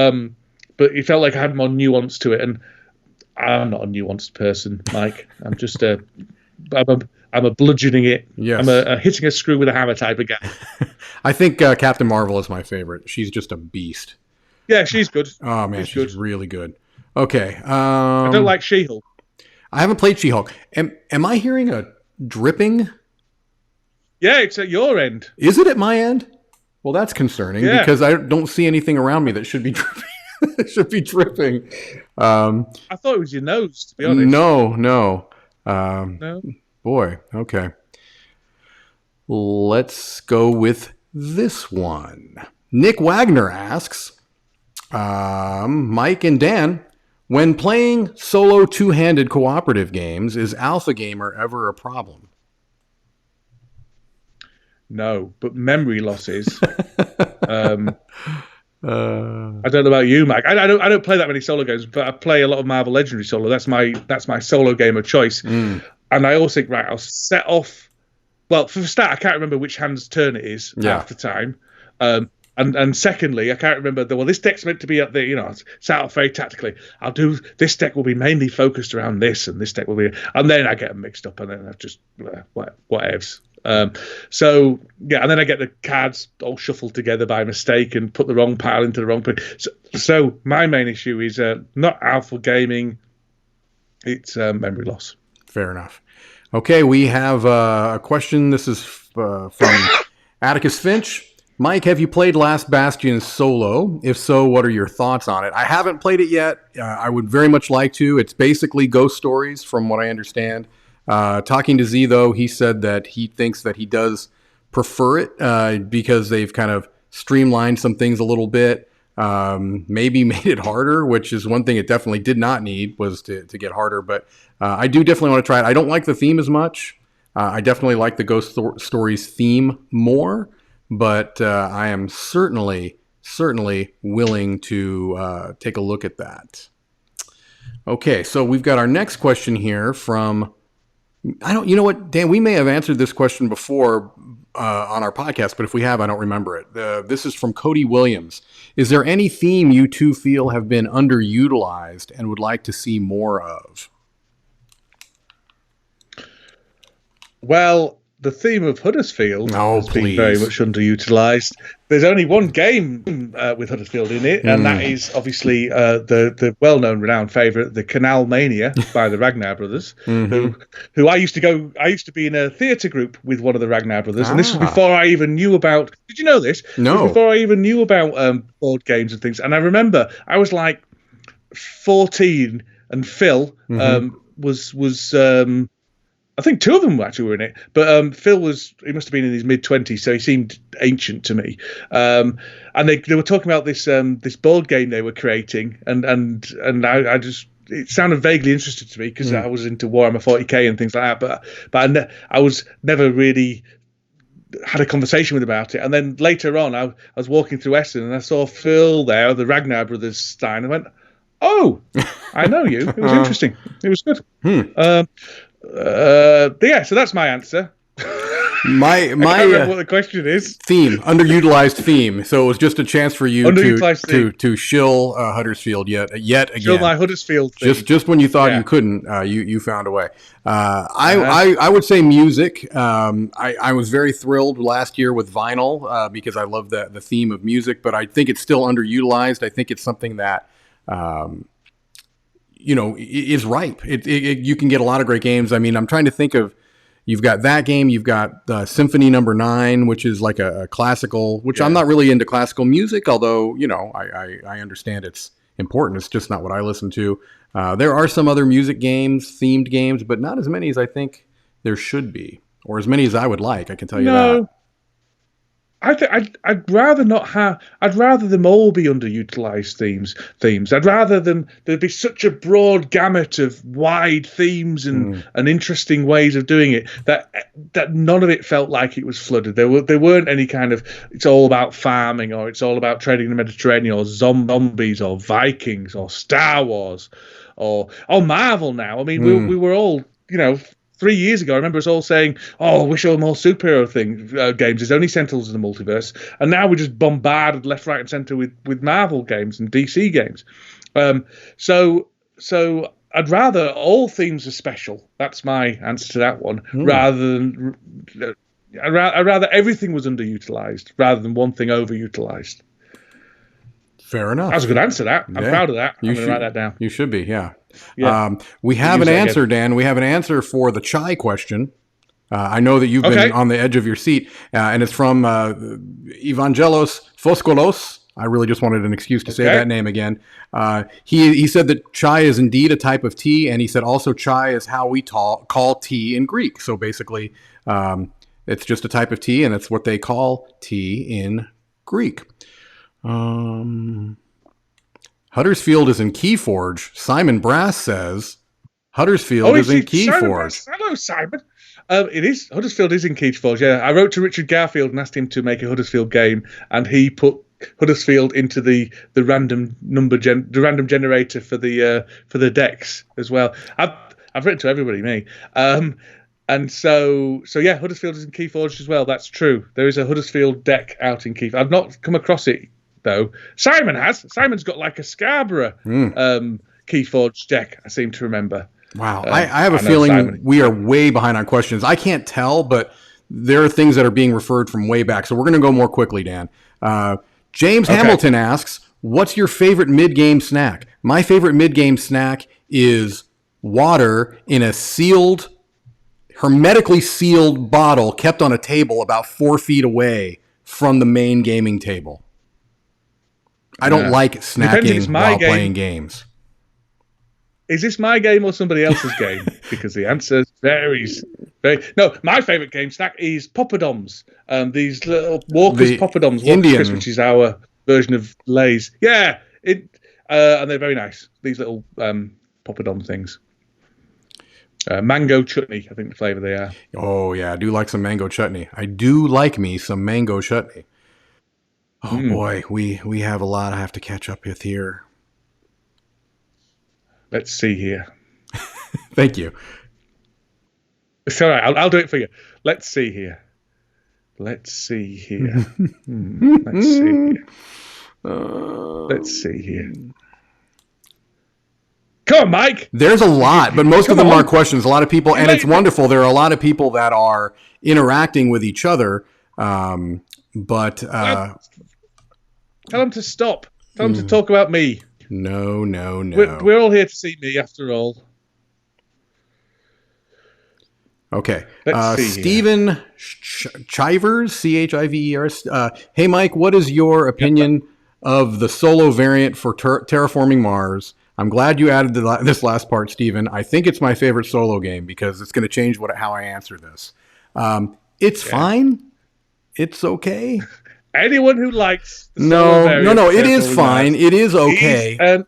Speaker 2: it felt like I had more nuance to it. And I'm not a nuanced person, Mike. I'm just I'm a bludgeoning it. Yes. I'm a hitting a screw with a hammer type of guy.
Speaker 1: I think Captain Marvel is my favorite. She's just a beast.
Speaker 2: Yeah, she's good.
Speaker 1: Oh, man, she's really good. Okay.
Speaker 2: I don't like She-Hulk.
Speaker 1: I haven't played She-Hulk. Am I hearing a dripping?
Speaker 2: Yeah, it's at your end.
Speaker 1: Is it at my end? Well, that's concerning because I don't see anything around me that should be dripping. It should be dripping. I
Speaker 2: thought it was your nose, to be honest.
Speaker 1: No.
Speaker 2: No?
Speaker 1: Boy, okay. Let's go with this one. Nick Wagner asks, Mike and Dan, when playing solo two-handed cooperative games, is Alpha Gamer ever a problem?
Speaker 2: No, but memory loss is. I don't know about you, Mike. I don't play that many solo games, but I play a lot of Marvel Legendary solo. That's my solo game of choice. And I always think, right, I'll set off. Well, for the start, I can't remember which hand's turn it is half the time. And secondly, I can't remember this deck's meant to be at the, set off very tactically. I'll do this deck will be mainly focused around this, and this deck will be, and then I get them mixed up, and then I've just whatevs. So yeah, and then I get the cards all shuffled together by mistake and put the wrong pile into the wrong place. So my main issue is not alpha gaming; it's memory loss.
Speaker 1: Fair enough. Okay, we have a question. This is from Atticus Finch. Mike, have you played Last Bastion solo? If so, what are your thoughts on it? I haven't played it yet. I would very much like to. It's basically ghost stories, from what I understand. Talking to Z, though, he said that he thinks that he does prefer it because they've kind of streamlined some things a little bit. Maybe made it harder, which is one thing it definitely did not need, was to get harder. But I do definitely want to try it. I don't like the theme as much. I definitely like the Ghost Stories theme more. But I am certainly willing to take a look at that. Okay, so we've got our next question here from... you know what, Dan, we may have answered this question before on our podcast, but if we have, I don't remember it. This is from Cody Williams. Is there any theme you two feel have been underutilized and would like to see more of?
Speaker 2: Well, the theme of Huddersfield has been very much underutilized. There's only one game with Huddersfield in it, and that is obviously the well-known, renowned favourite, the Canal Mania by the Ragnar brothers, who I used to be in a theatre group with one of the Ragnar brothers, and this was before I even knew about. Did you know this?
Speaker 1: No.
Speaker 2: It was before I even knew about board games and things. And I remember I was like 14, and Phil was. I think two of them actually were in it, but Phil he must have been in his mid-20s, so he seemed ancient to me. And they were talking about this board game they were creating, and I just, it sounded vaguely interested to me because I was into Warhammer 40k and things like that, but I was never really had a conversation with about it. And then later on, I was walking through Essen and I saw Phil there, the Ragnar brothers stein. I went, "Oh, I know you." It was interesting. It was good. Yeah, so that's my answer.
Speaker 1: My
Speaker 2: I can't remember what the question is.
Speaker 1: theme, underutilized theme. So it was just a chance for you to shill Huddersfield yet again.
Speaker 2: Shill my Huddersfield theme.
Speaker 1: Just when you thought you couldn't, you found a way. I would say music. I was very thrilled last year with vinyl because I love the theme of music, but I think it's still underutilized. I think it's something that is ripe. You can get a lot of great games. I mean, I'm trying to think of. You've got that game. You've got Symphony Number 9, which is like a classical. Which I'm not really into classical music, although I understand it's important. It's just not what I listen to. There are some other music games, themed games, but not as many as I think there should be, or as many as I would like. I can tell you that.
Speaker 2: I'd rather not have. I'd rather them all be underutilized themes. I'd rather there'd be such a broad gamut of wide themes and interesting ways of doing it that none of it felt like it was flooded. There weren't any kind of it's all about farming or it's all about trading the Mediterranean or zombies or Vikings or Star Wars or Marvel. Now, I mean, we were all 3 years ago, I remember us all saying, "Oh, I wish there were more superhero games. There's only Sentinels in the multiverse." And now we're just bombarded left, right, and centre with Marvel games and DC games. So I'd rather all themes are special. That's my answer to that one. Rather than I'd rather everything was underutilized rather than one thing overutilized.
Speaker 1: Fair enough.
Speaker 2: That's a good answer. I'm proud of that. I'm going to write that down.
Speaker 1: You should be. Yeah. We have an answer, Dan. We have an answer for the chai question. I know that you've been on the edge of your seat, and it's from Evangelos Foskolos. I really just wanted an excuse to say that name again. He said that chai is indeed a type of tea, and he said also chai is how we call tea in Greek. So basically, it's just a type of tea, and it's what they call tea in Greek. Huddersfield is in Keyforge. Simon Brass says Huddersfield is in Keyforge.
Speaker 2: Hello, Simon. It is. Huddersfield is in Keyforge. Yeah, I wrote to Richard Garfield and asked him to make a Huddersfield game, and he put Huddersfield into the random random generator for the decks as well. I've written to everybody, me. And so yeah, Huddersfield is in Keyforge as well. That's true. There is a Huddersfield deck out in Keyforge. I've not come across it though. Simon has. Simon's got like a Scarborough Keyforge deck, I seem to remember.
Speaker 1: Wow. I have a feeling we are way behind on questions. I can't tell, but there are things that are being referred from way back. So we're going to go more quickly, Dan. James Hamilton asks, what's your favorite mid-game snack? My favorite mid-game snack is water in a hermetically sealed bottle kept on a table about 4 feet away from the main gaming table. I don't like snacking while playing games.
Speaker 2: Is this my game or somebody else's game? Because the answer varies. No, my favourite game snack is poppadoms. These little Walker's poppadoms, Indian, which is our version of Lay's. Yeah, and they're very nice. These little poppadom things. Mango chutney, I think the flavour they are.
Speaker 1: Oh yeah, I do like some mango chutney. I do like me some mango chutney. Oh boy, we have a lot I have to catch up with here.
Speaker 2: Let's see here.
Speaker 1: Thank you.
Speaker 2: It's all right. I'll do it for you. Let's see here. Let's see here. Let's see here. Let's see here. Come on, Mike.
Speaker 1: There's a lot, but most of them are questions. A lot of people, and it's wonderful. There are a lot of people that are interacting with each other. But tell
Speaker 2: them to stop. Tell them to talk about me.
Speaker 1: No.
Speaker 2: We're all here to see me, after all.
Speaker 1: Okay. Stephen Chivers, Chivers. Hey, Mike, what is your opinion of the solo variant for Terraforming Mars? I'm glad you added this last part, Stephen. I think it's my favorite solo game because it's going to change how I answer this. It's fine. It's okay.
Speaker 2: Anyone who likes the solo variant,
Speaker 1: no, it is fine. It is okay.
Speaker 2: An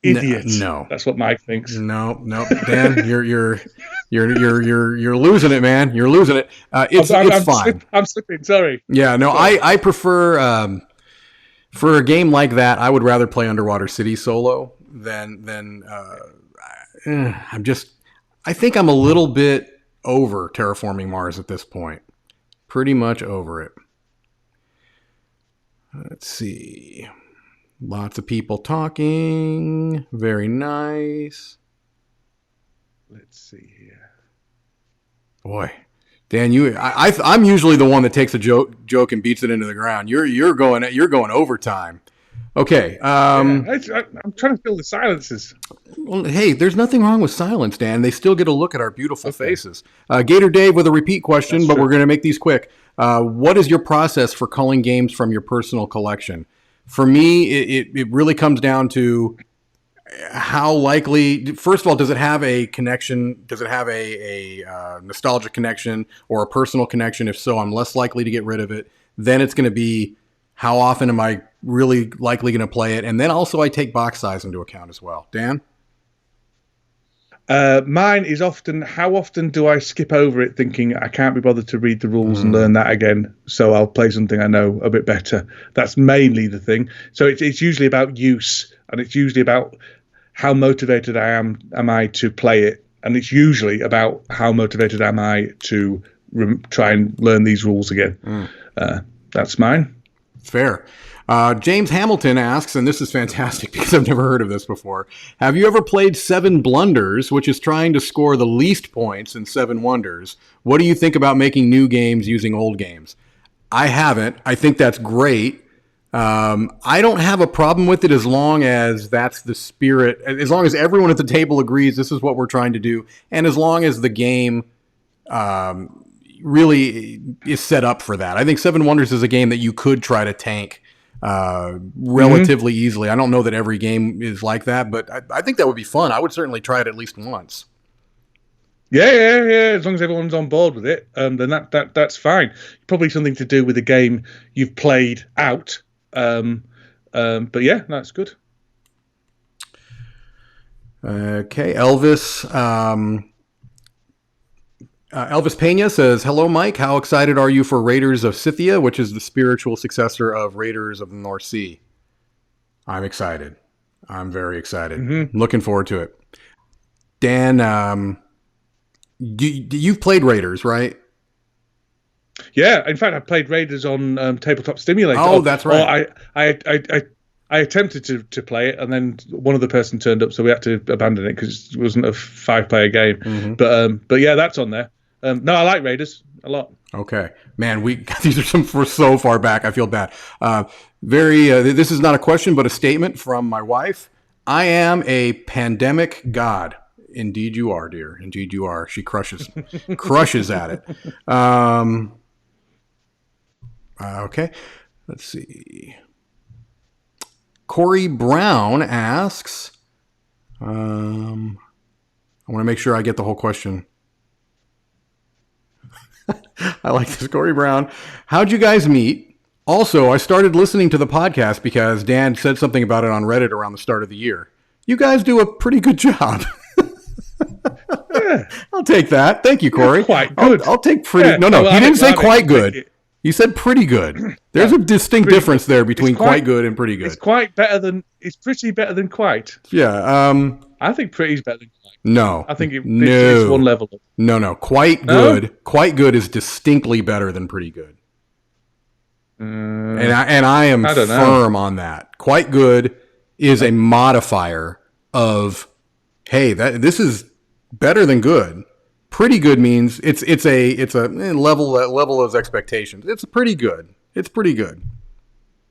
Speaker 2: idiot.
Speaker 1: No,
Speaker 2: that's what Mike thinks.
Speaker 1: No, Dan, you're losing it, man. You're losing it. It's fine.
Speaker 2: I'm slipping. Sorry.
Speaker 1: Yeah, no, I prefer for a game like that. I would rather play Underwater City solo than I think I'm a little bit over Terraforming Mars at this point. Pretty much over it. Let's see. Lots of people talking. Very nice.
Speaker 2: Let's see here.
Speaker 1: Boy, Dan, I'm usually the one that takes a joke and beats it into the ground. You're going overtime. Okay.
Speaker 2: I'm trying to fill the silences.
Speaker 1: Well, hey, there's nothing wrong with silence, Dan. They still get a look at our beautiful faces. Gator Dave with a repeat question, but we're going to make these quick. What is your process for culling games from your personal collection? For me, it really comes down to how likely, first of all, does it have a connection? Does it have a nostalgic connection or a personal connection? If so, I'm less likely to get rid of it. Then it's going to be how often am I really likely going to play it? And then also I take box size into account as well. Dan?
Speaker 2: Mine is often, how often do I skip over it thinking I can't be bothered to read the rules and learn that again, so I'll play something I know a bit better. That's mainly the thing. So it's usually about use, and it's usually about how motivated am I to play it, and it's usually about how motivated am I to try and learn these rules again. That's mine.
Speaker 1: Fair. James Hamilton asks, and this is fantastic because I've never heard of this before. Have you ever played Seven Blunders, which is trying to score the least points in Seven Wonders? What do you think about making new games using old games? I haven't. I think that's great. I don't have a problem with it as long as that's the spirit, as long as everyone at the table agrees this is what we're trying to do, and as long as the game really is set up for that. I think Seven Wonders is a game that you could try to tank relatively easily. I don't know that every game is like that, but I think that would be fun. I would certainly try it at least once.
Speaker 2: Yeah. As long as everyone's on board with it, then that's fine. Probably something to do with the game you've played out. But yeah, that's good.
Speaker 1: Okay, Elvis. Elvis Pena says, "Hello, Mike. How excited are you for Raiders of Scythia, which is the spiritual successor of Raiders of the North Sea?" I'm excited. I'm very excited. Looking forward to it. Dan, you've played Raiders, right?
Speaker 2: Yeah, in fact, I played Raiders on Tabletop Simulator.
Speaker 1: Oh, that's right.
Speaker 2: I attempted to play it, and then one other person turned up, so we had to abandon it because it wasn't a 5-player game. But yeah, that's on there. No, I like Raiders a lot.
Speaker 1: Okay, man, these are some for so far back. I feel bad. This is not a question, but a statement from my wife. I am a pandemic god. Indeed, you are, dear. Indeed, you are. She crushes at it. Okay, let's see. Corey Brown asks, I want to make sure I get the whole question. I like this. Corey Brown. How'd you guys meet? Also, I started listening to the podcast because Dan said something about it on Reddit around the start of the year. You guys do a pretty good job.
Speaker 2: Yeah.
Speaker 1: I'll take that. Thank you, Corey.
Speaker 2: Quite good.
Speaker 1: I'll take pretty. Yeah, no, he didn't say quite good. He said pretty good. There's a distinct difference there between quite good and pretty good.
Speaker 2: It's pretty better than quite.
Speaker 1: Yeah.
Speaker 2: I think pretty's better than quite.
Speaker 1: No.
Speaker 2: I think it's one level.
Speaker 1: No. Quite good. Quite good is distinctly better than pretty good. And I am firm on that. Quite good is a modifier of, hey, this is better than good. Pretty good means it's a level of expectations. It's pretty good. It's pretty good.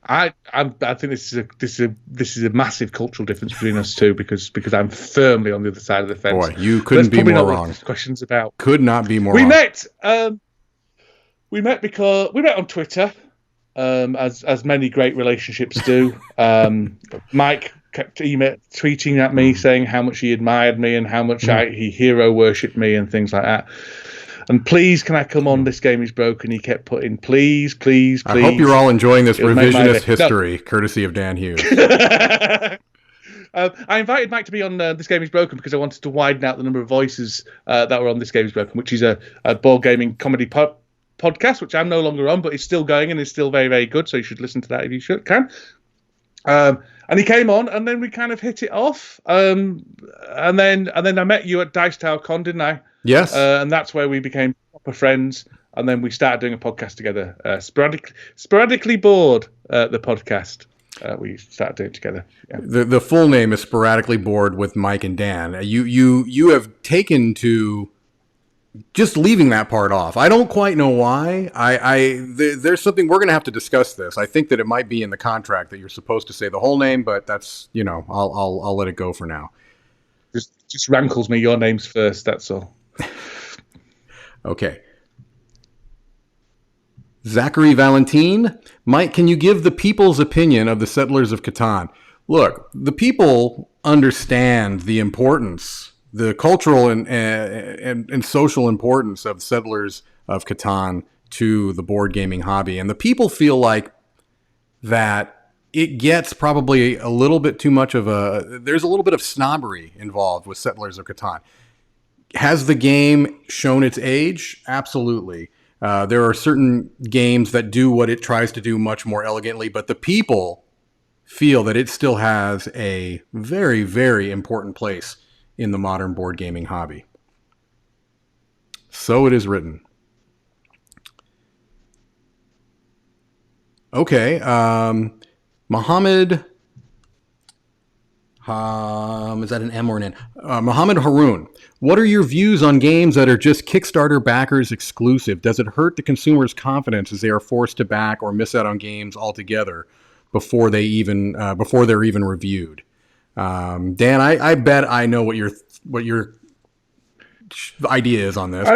Speaker 2: I think this is a massive cultural difference between us two because I'm firmly on the other side of the fence.
Speaker 1: Boy, you couldn't be more wrong.
Speaker 2: Questions about
Speaker 1: could not be more.
Speaker 2: We
Speaker 1: wrong.
Speaker 2: met because we met on Twitter, as many great relationships do. Mike kept tweeting at me saying how much he admired me and how much he hero worshipped me and things like that. And please, can I come on This Game Is Broken? He kept putting, please. I
Speaker 1: hope you're all enjoying this revisionist history, courtesy of Dan Hughes.
Speaker 2: I invited Mike to be on This Game Is Broken because I wanted to widen out the number of voices that were on This Game Is Broken, which is a board gaming comedy podcast, which I'm no longer on, but it's still going and is still very, very good. So you should listen to that if you can. And he came on, and then we kind of hit it off. And then I met you at Dice Tower Con, didn't I?
Speaker 1: Yes.
Speaker 2: And that's where we became proper friends. And then we started doing a podcast together. Sporadically bored, the podcast. We started doing it together. Yeah.
Speaker 1: The full name is Sporadically Bored with Mike and Dan. You have taken to just leaving that part off. I don't quite know why. There's something we're going to have to discuss this. I think that it might be in the contract that you're supposed to say the whole name, but that's, I'll let it go for now.
Speaker 2: Just rankles me. Your name's first. That's all.
Speaker 1: Okay. Zachary Valentine. Mike, can you give the people's opinion of the Settlers of Catan? Look, the people understand the importance, the cultural and social importance of Settlers of Catan to the board gaming hobby. And the people feel like that it gets probably a little bit too much there's a little bit of snobbery involved with Settlers of Catan. Has the game shown its age? Absolutely. There are certain games that do what it tries to do much more elegantly, but the people feel that it still has a very, very important place in the modern board gaming hobby. So it is written. Okay. Mohammed... is that an M or an N? Mohammed Haroon. What are your views on games that are just Kickstarter backers exclusive? Does it hurt the consumer's confidence as they are forced to back or miss out on games altogether before they're even reviewed? Dan, I bet I know what your idea is on this.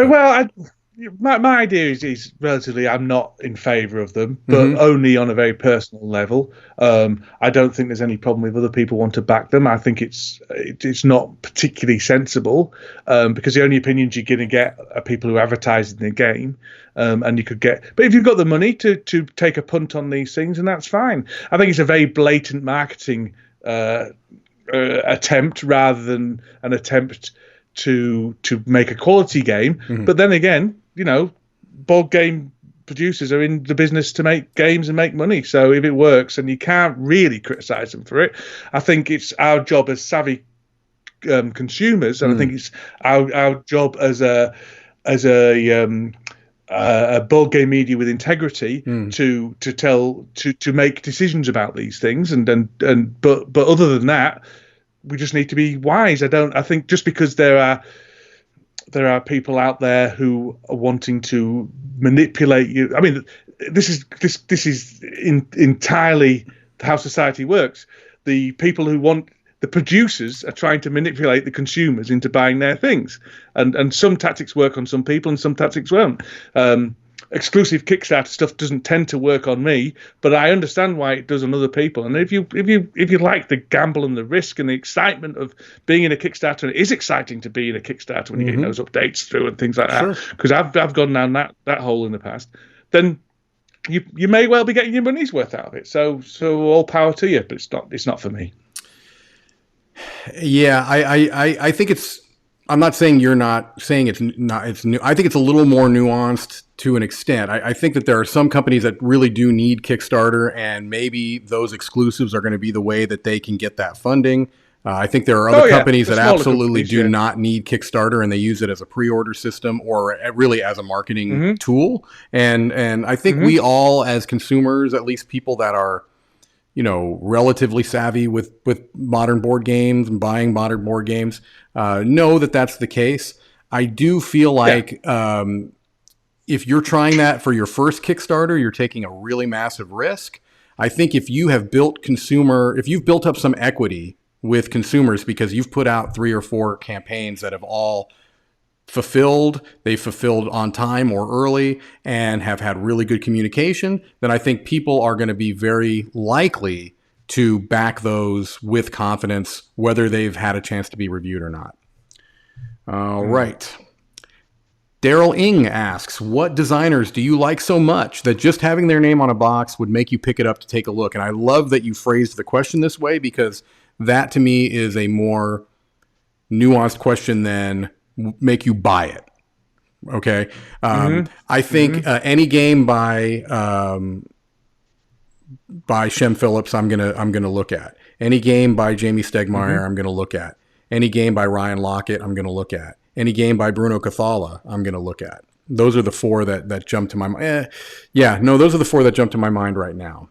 Speaker 2: My idea is relatively, I'm not in favour of them, but only on a very personal level. I don't think there's any problem if other people want to back them. I think it's not particularly sensible, because the only opinions you're going to get are people who advertise in the game, and you could get. But if you've got the money to take a punt on these things, and that's fine. I think it's a very blatant marketing attempt rather than an attempt to make a quality game. But then again, board game producers are in the business to make games and make money. So if it works, and you can't really criticize them for it, I think it's our job as savvy consumers, and I think it's our job as a board game media with integrity to make decisions about these things. But other than that, we just need to be wise. I think just because there are people out there who are wanting to manipulate you. I mean, this is entirely how society works. The people the producers are trying to manipulate the consumers into buying their things, and some tactics work on some people and some tactics won't. Exclusive Kickstarter stuff doesn't tend to work on me, but I understand why it does on other people. And if you like the gamble and the risk and the excitement of being in a Kickstarter, and it is exciting to be in a Kickstarter when you get those updates through and things like that, because I've gone down that hole in the past, then you may well be getting your money's worth out of it. So all power to you, but it's not for me.
Speaker 1: Yeah, I think it's. I'm not saying you're not saying it's new. I think it's a little more nuanced to an extent. I think that there are some companies that really do need Kickstarter, and maybe those exclusives are going to be the way that they can get that funding. I think there are other companies that absolutely do not need Kickstarter, and they use it as a pre-order system or really as a marketing tool. And I think we all, as consumers, at least people that are, relatively savvy with modern board games and buying modern board games, know that that's the case. I do feel like if you're trying that for your first Kickstarter, you're taking a really massive risk. I think if you've built up some equity with consumers because you've put out 3 or 4 campaigns that have all they've fulfilled on time or early and have had really good communication, then I think people are going to be very likely to back those with confidence, whether they've had a chance to be reviewed or not. All right. Daryl Ing asks, what designers do you like so much that just having their name on a box would make you pick it up to take a look? And I love that you phrased the question this way, because that to me is a more nuanced question than make you buy it. Okay. I think any game by by Shem Phillips, I'm gonna look at. Any game by Jamie Stegmaier, I'm gonna look at. Any game by Ryan Lockett, I'm gonna look at. Any game by Bruno Cathala, I'm gonna look at. Those are the four that jump to my mind. Those are the four that jump to my mind right now.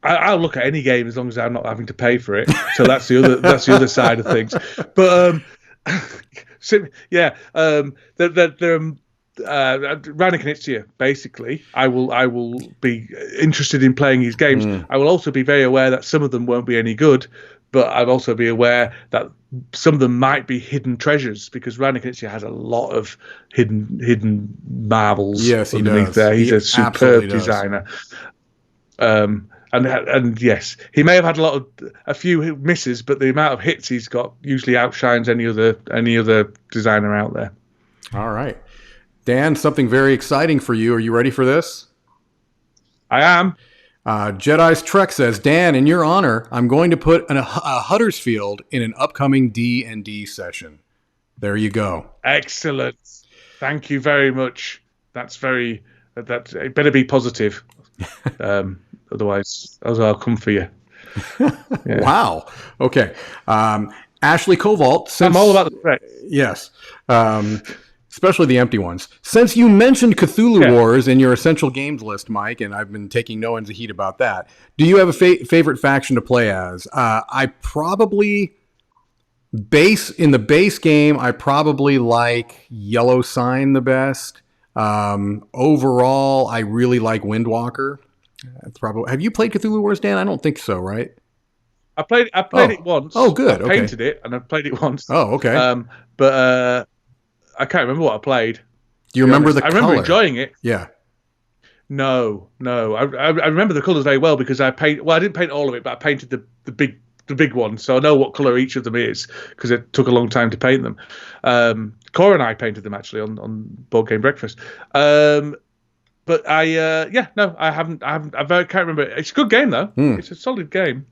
Speaker 2: I'll look at any game as long as I'm not having to pay for it. So that's the other side of things. But Rainer Knizia, basically, I will be interested in playing his games. I will also be very aware that some of them won't be any good, but I'll also be aware that some of them might be hidden treasures, because Rainer Knizia has a lot of hidden marbles.
Speaker 1: Yes, he does.
Speaker 2: There. He's a superb designer. And yes, he may have had a few misses, but the amount of hits he's got usually outshines any other designer out there.
Speaker 1: All right, Dan, something very exciting for you. Are you ready for this?
Speaker 2: I am.
Speaker 1: Jedi's Trek says, Dan, in your honor, I'm going to put a Huddersfield in an upcoming D&D session. There you go.
Speaker 2: Excellent. Thank you very much. It better be positive. Otherwise, I'll come for you.
Speaker 1: Yeah. Wow. Okay. Ashley Kovalt.
Speaker 2: I'm all about the threat.
Speaker 1: Yes. Especially the empty ones. Since you mentioned Cthulhu Wars in your essential games list, Mike, and I've been taking no ends of heat about that, do you have a favorite faction to play as? I probably in the base game, I probably like Yellow Sign the best. Overall, I really like Windwalker. Have you played Cthulhu Wars, Dan? I don't think so, right?
Speaker 2: I played it once.
Speaker 1: Oh, good.
Speaker 2: I painted it, and I played it once.
Speaker 1: Oh, okay.
Speaker 2: But I can't remember what I played.
Speaker 1: Do you remember the color?
Speaker 2: I remember enjoying it.
Speaker 1: Yeah.
Speaker 2: No. I remember the colours very well because I didn't paint all of it, but I painted the big one, so I know what colour each of them is because it took a long time to paint them. Cora and I painted them actually on Board Game Breakfast. But I haven't. I can't remember. It's a good game though. It's a solid game.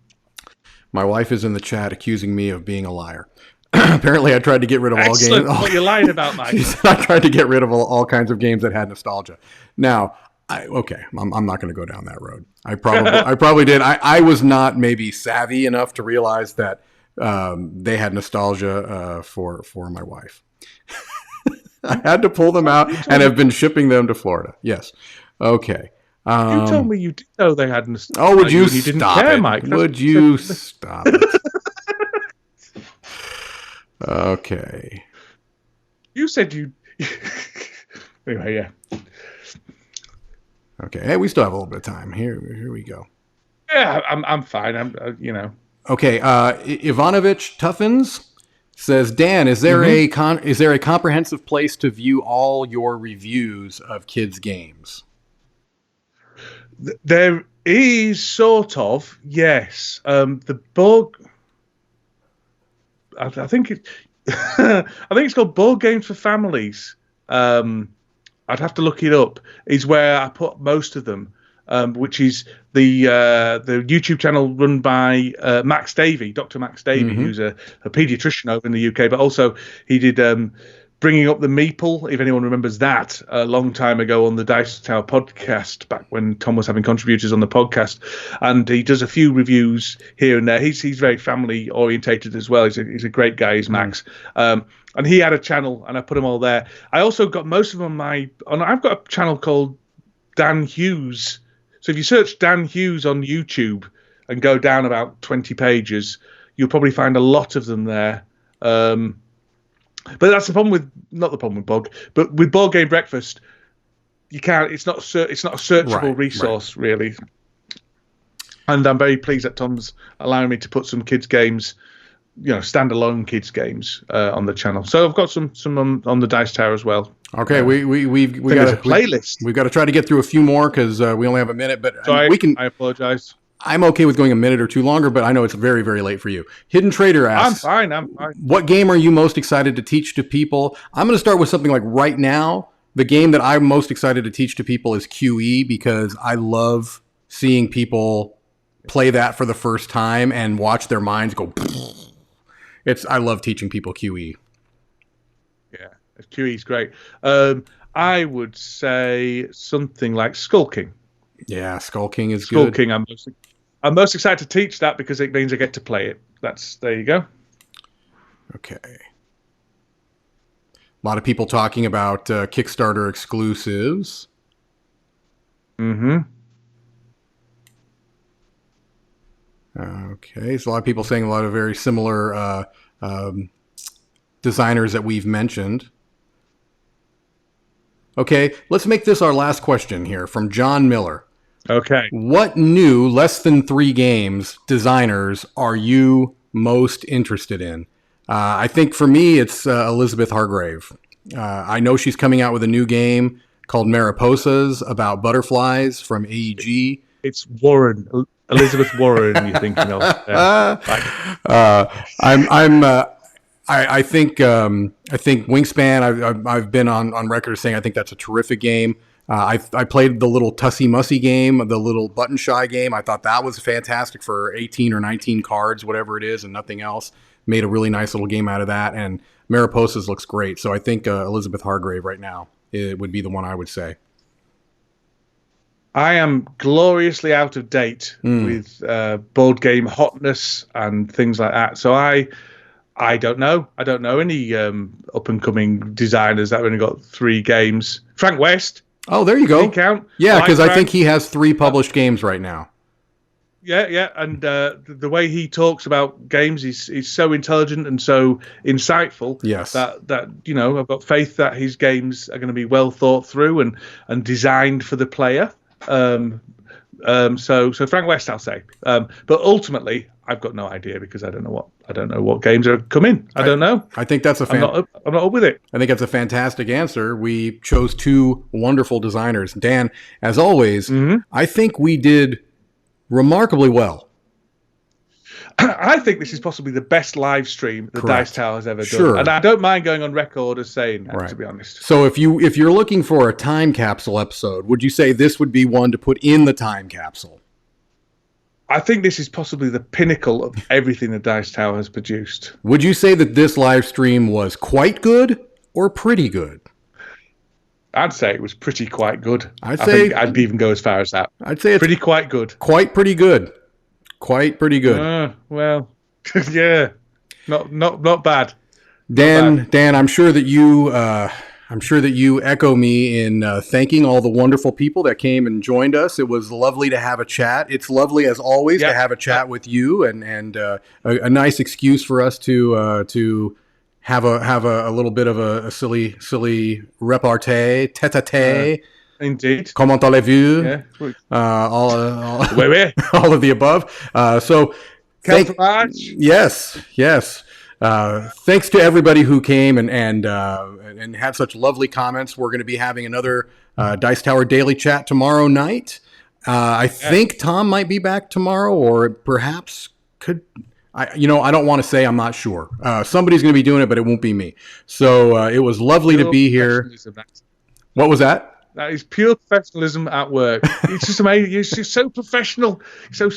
Speaker 1: My wife is in the chat accusing me of being a liar. Apparently, I tried to get rid of all games.
Speaker 2: What you're lying about, Mike?
Speaker 1: I tried to get rid of all kinds of games that had nostalgia. Now, I'm not going to go down that road. I probably did. I was not maybe savvy enough to realize that they had nostalgia for my wife. I had to pull them out and have been shipping them to Florida. Yes. Okay.
Speaker 2: You told me you did know they had nostalgia.
Speaker 1: Oh, would you
Speaker 2: didn't
Speaker 1: stop
Speaker 2: care,
Speaker 1: it?
Speaker 2: Mike?
Speaker 1: Would you stop it? Okay.
Speaker 2: You said you. Anyway, yeah.
Speaker 1: Okay. Hey, we still have a little bit of time. Here we go.
Speaker 2: Yeah, I'm fine.
Speaker 1: Okay. Ivanovich Tuffins says, Dan, is there a comprehensive place to view all your reviews of kids' games?
Speaker 2: There is sort of, yes. The book. I think it's called Board Games for Families. I'd have to look it up. Is where I put most of them, which is the YouTube channel run by Max Davey, Dr. Max Davey, who's a paediatrician over in the UK, but also he did Bringing Up the Meeple, if anyone remembers that, a long time ago on the Dice Tower podcast, back when Tom was having contributors on the podcast. And he does a few reviews here and there. He's very family orientated as well. He's a great guy, he's Max. And he had a channel, and I put them all there. I also got most of them I've got a channel called Dan Hughes. So if you search Dan Hughes on YouTube and go down about 20 pages, you'll probably find a lot of them there. But that's the problem with Bog, but with Board Game Breakfast, you can't. It's not a searchable resource really. And I'm very pleased that Tom's allowing me to put some kids games, standalone kids games on the channel. So I've got some on the Dice Tower as well.
Speaker 1: Okay, we got a playlist. We've got to try to get through a few more because we only have a minute. But
Speaker 2: sorry,
Speaker 1: we can.
Speaker 2: I apologize.
Speaker 1: I'm okay with going a minute or two longer, but I know it's very, very late for you. Hidden Trader asks,
Speaker 2: I'm fine.
Speaker 1: What game are you most excited to teach to people? I'm going to start with something like right now. The game that I'm most excited to teach to people is QE because I love seeing people play that for the first time and watch their minds go. I love teaching people QE.
Speaker 2: Yeah, QE is great. I would say something like Skulking.
Speaker 1: Yeah, Skull King is good.
Speaker 2: Skulking. I'm most excited to teach that because it means I get to play it. There you go.
Speaker 1: Okay. A lot of people talking about Kickstarter exclusives.
Speaker 2: Mm-hmm.
Speaker 1: Okay, so a lot of people saying a lot of very similar designers that we've mentioned. Okay, let's make this our last question here from John Miller.
Speaker 2: Okay.
Speaker 1: What new, less than 3 games designers are you most interested in? I think for me, it's Elizabeth Hargrave. I know she's coming out with a new game called Mariposas about butterflies from AEG.
Speaker 2: It's Warren, Elizabeth Warren. You're thinking of?
Speaker 1: I think Wingspan. I've been on record saying I think that's a terrific game. I played the little Tussy Mussy game, the little Button Shy game. I thought that was fantastic for 18 or 19 cards, whatever it is, and nothing else. Made a really nice little game out of that, and Mariposas looks great. So I think Elizabeth Hargrave right now it would be the one I would say.
Speaker 2: I am gloriously out of date with board game hotness and things like that. So I don't know. I don't know any up and coming designers that have only got 3 games. Frank West.
Speaker 1: Oh, there you go.
Speaker 2: Does he count?
Speaker 1: Yeah, because I think he has 3 published games right now.
Speaker 2: Yeah, and the way he talks about games is so intelligent and so insightful.
Speaker 1: Yes.
Speaker 2: That I've got faith that his games are going to be well thought through and designed for the player. So Frank West, I'll say. But ultimately, I've got no idea because I don't know what games are coming. I don't know.
Speaker 1: I think that's
Speaker 2: I'm not up with it.
Speaker 1: I think that's a fantastic answer. We chose 2 wonderful designers. Dan, as always, I think we did remarkably well.
Speaker 2: I think this is possibly the best live stream the Dice Tower has ever
Speaker 1: done.
Speaker 2: And I don't mind going on record as saying that, to be honest.
Speaker 1: So if you're looking for a time capsule episode, would you say this would be one to put in the time capsule?
Speaker 2: I think this is possibly the pinnacle of everything the Dice Tower has produced.
Speaker 1: Would you say that this live stream was quite good or pretty good?
Speaker 2: I'd say it was quite good.
Speaker 1: I'd say
Speaker 2: I'd even go as far as that.
Speaker 1: I'd say it's
Speaker 2: quite good.
Speaker 1: Quite pretty good. Quite pretty good.
Speaker 2: Well, yeah, not bad.
Speaker 1: Dan, I'm sure that you echo me in thanking all the wonderful people that came and joined us. It was lovely to have a chat. It's lovely as always to have a chat with you, and a nice excuse for us to have a little bit of a silly repartee, tete-a-tete.
Speaker 2: Indeed.
Speaker 1: Comment allez-vous?
Speaker 2: Yeah.
Speaker 1: All of the above. Yes. Thanks to everybody who came and had such lovely comments. We're going to be having another Dice Tower Daily Chat tomorrow night. I think Tom might be back tomorrow, or perhaps could. I don't want to say. I'm not sure. Somebody's going to be doing it, but it won't be me. So it was lovely to be here. What was that?
Speaker 2: That is pure professionalism at work. It's just amazing. You're just so professional, so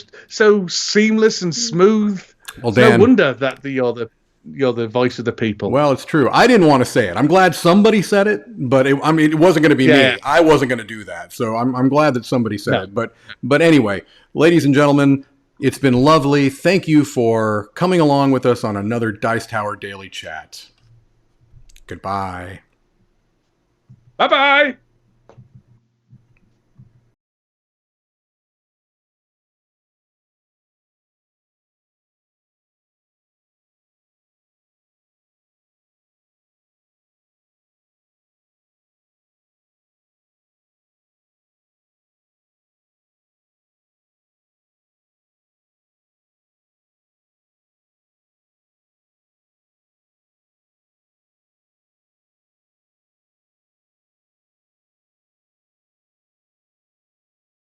Speaker 2: seamless and smooth.
Speaker 1: Well, Dan,
Speaker 2: no wonder that you're the voice of the people.
Speaker 1: Well, it's true. I didn't want to say it. I'm glad somebody said it, but it wasn't going to be me. I wasn't going to do that. So I'm glad that somebody said it. But anyway, ladies and gentlemen, it's been lovely. Thank you for coming along with us on another Dice Tower Daily Chat. Goodbye.
Speaker 2: Bye-bye.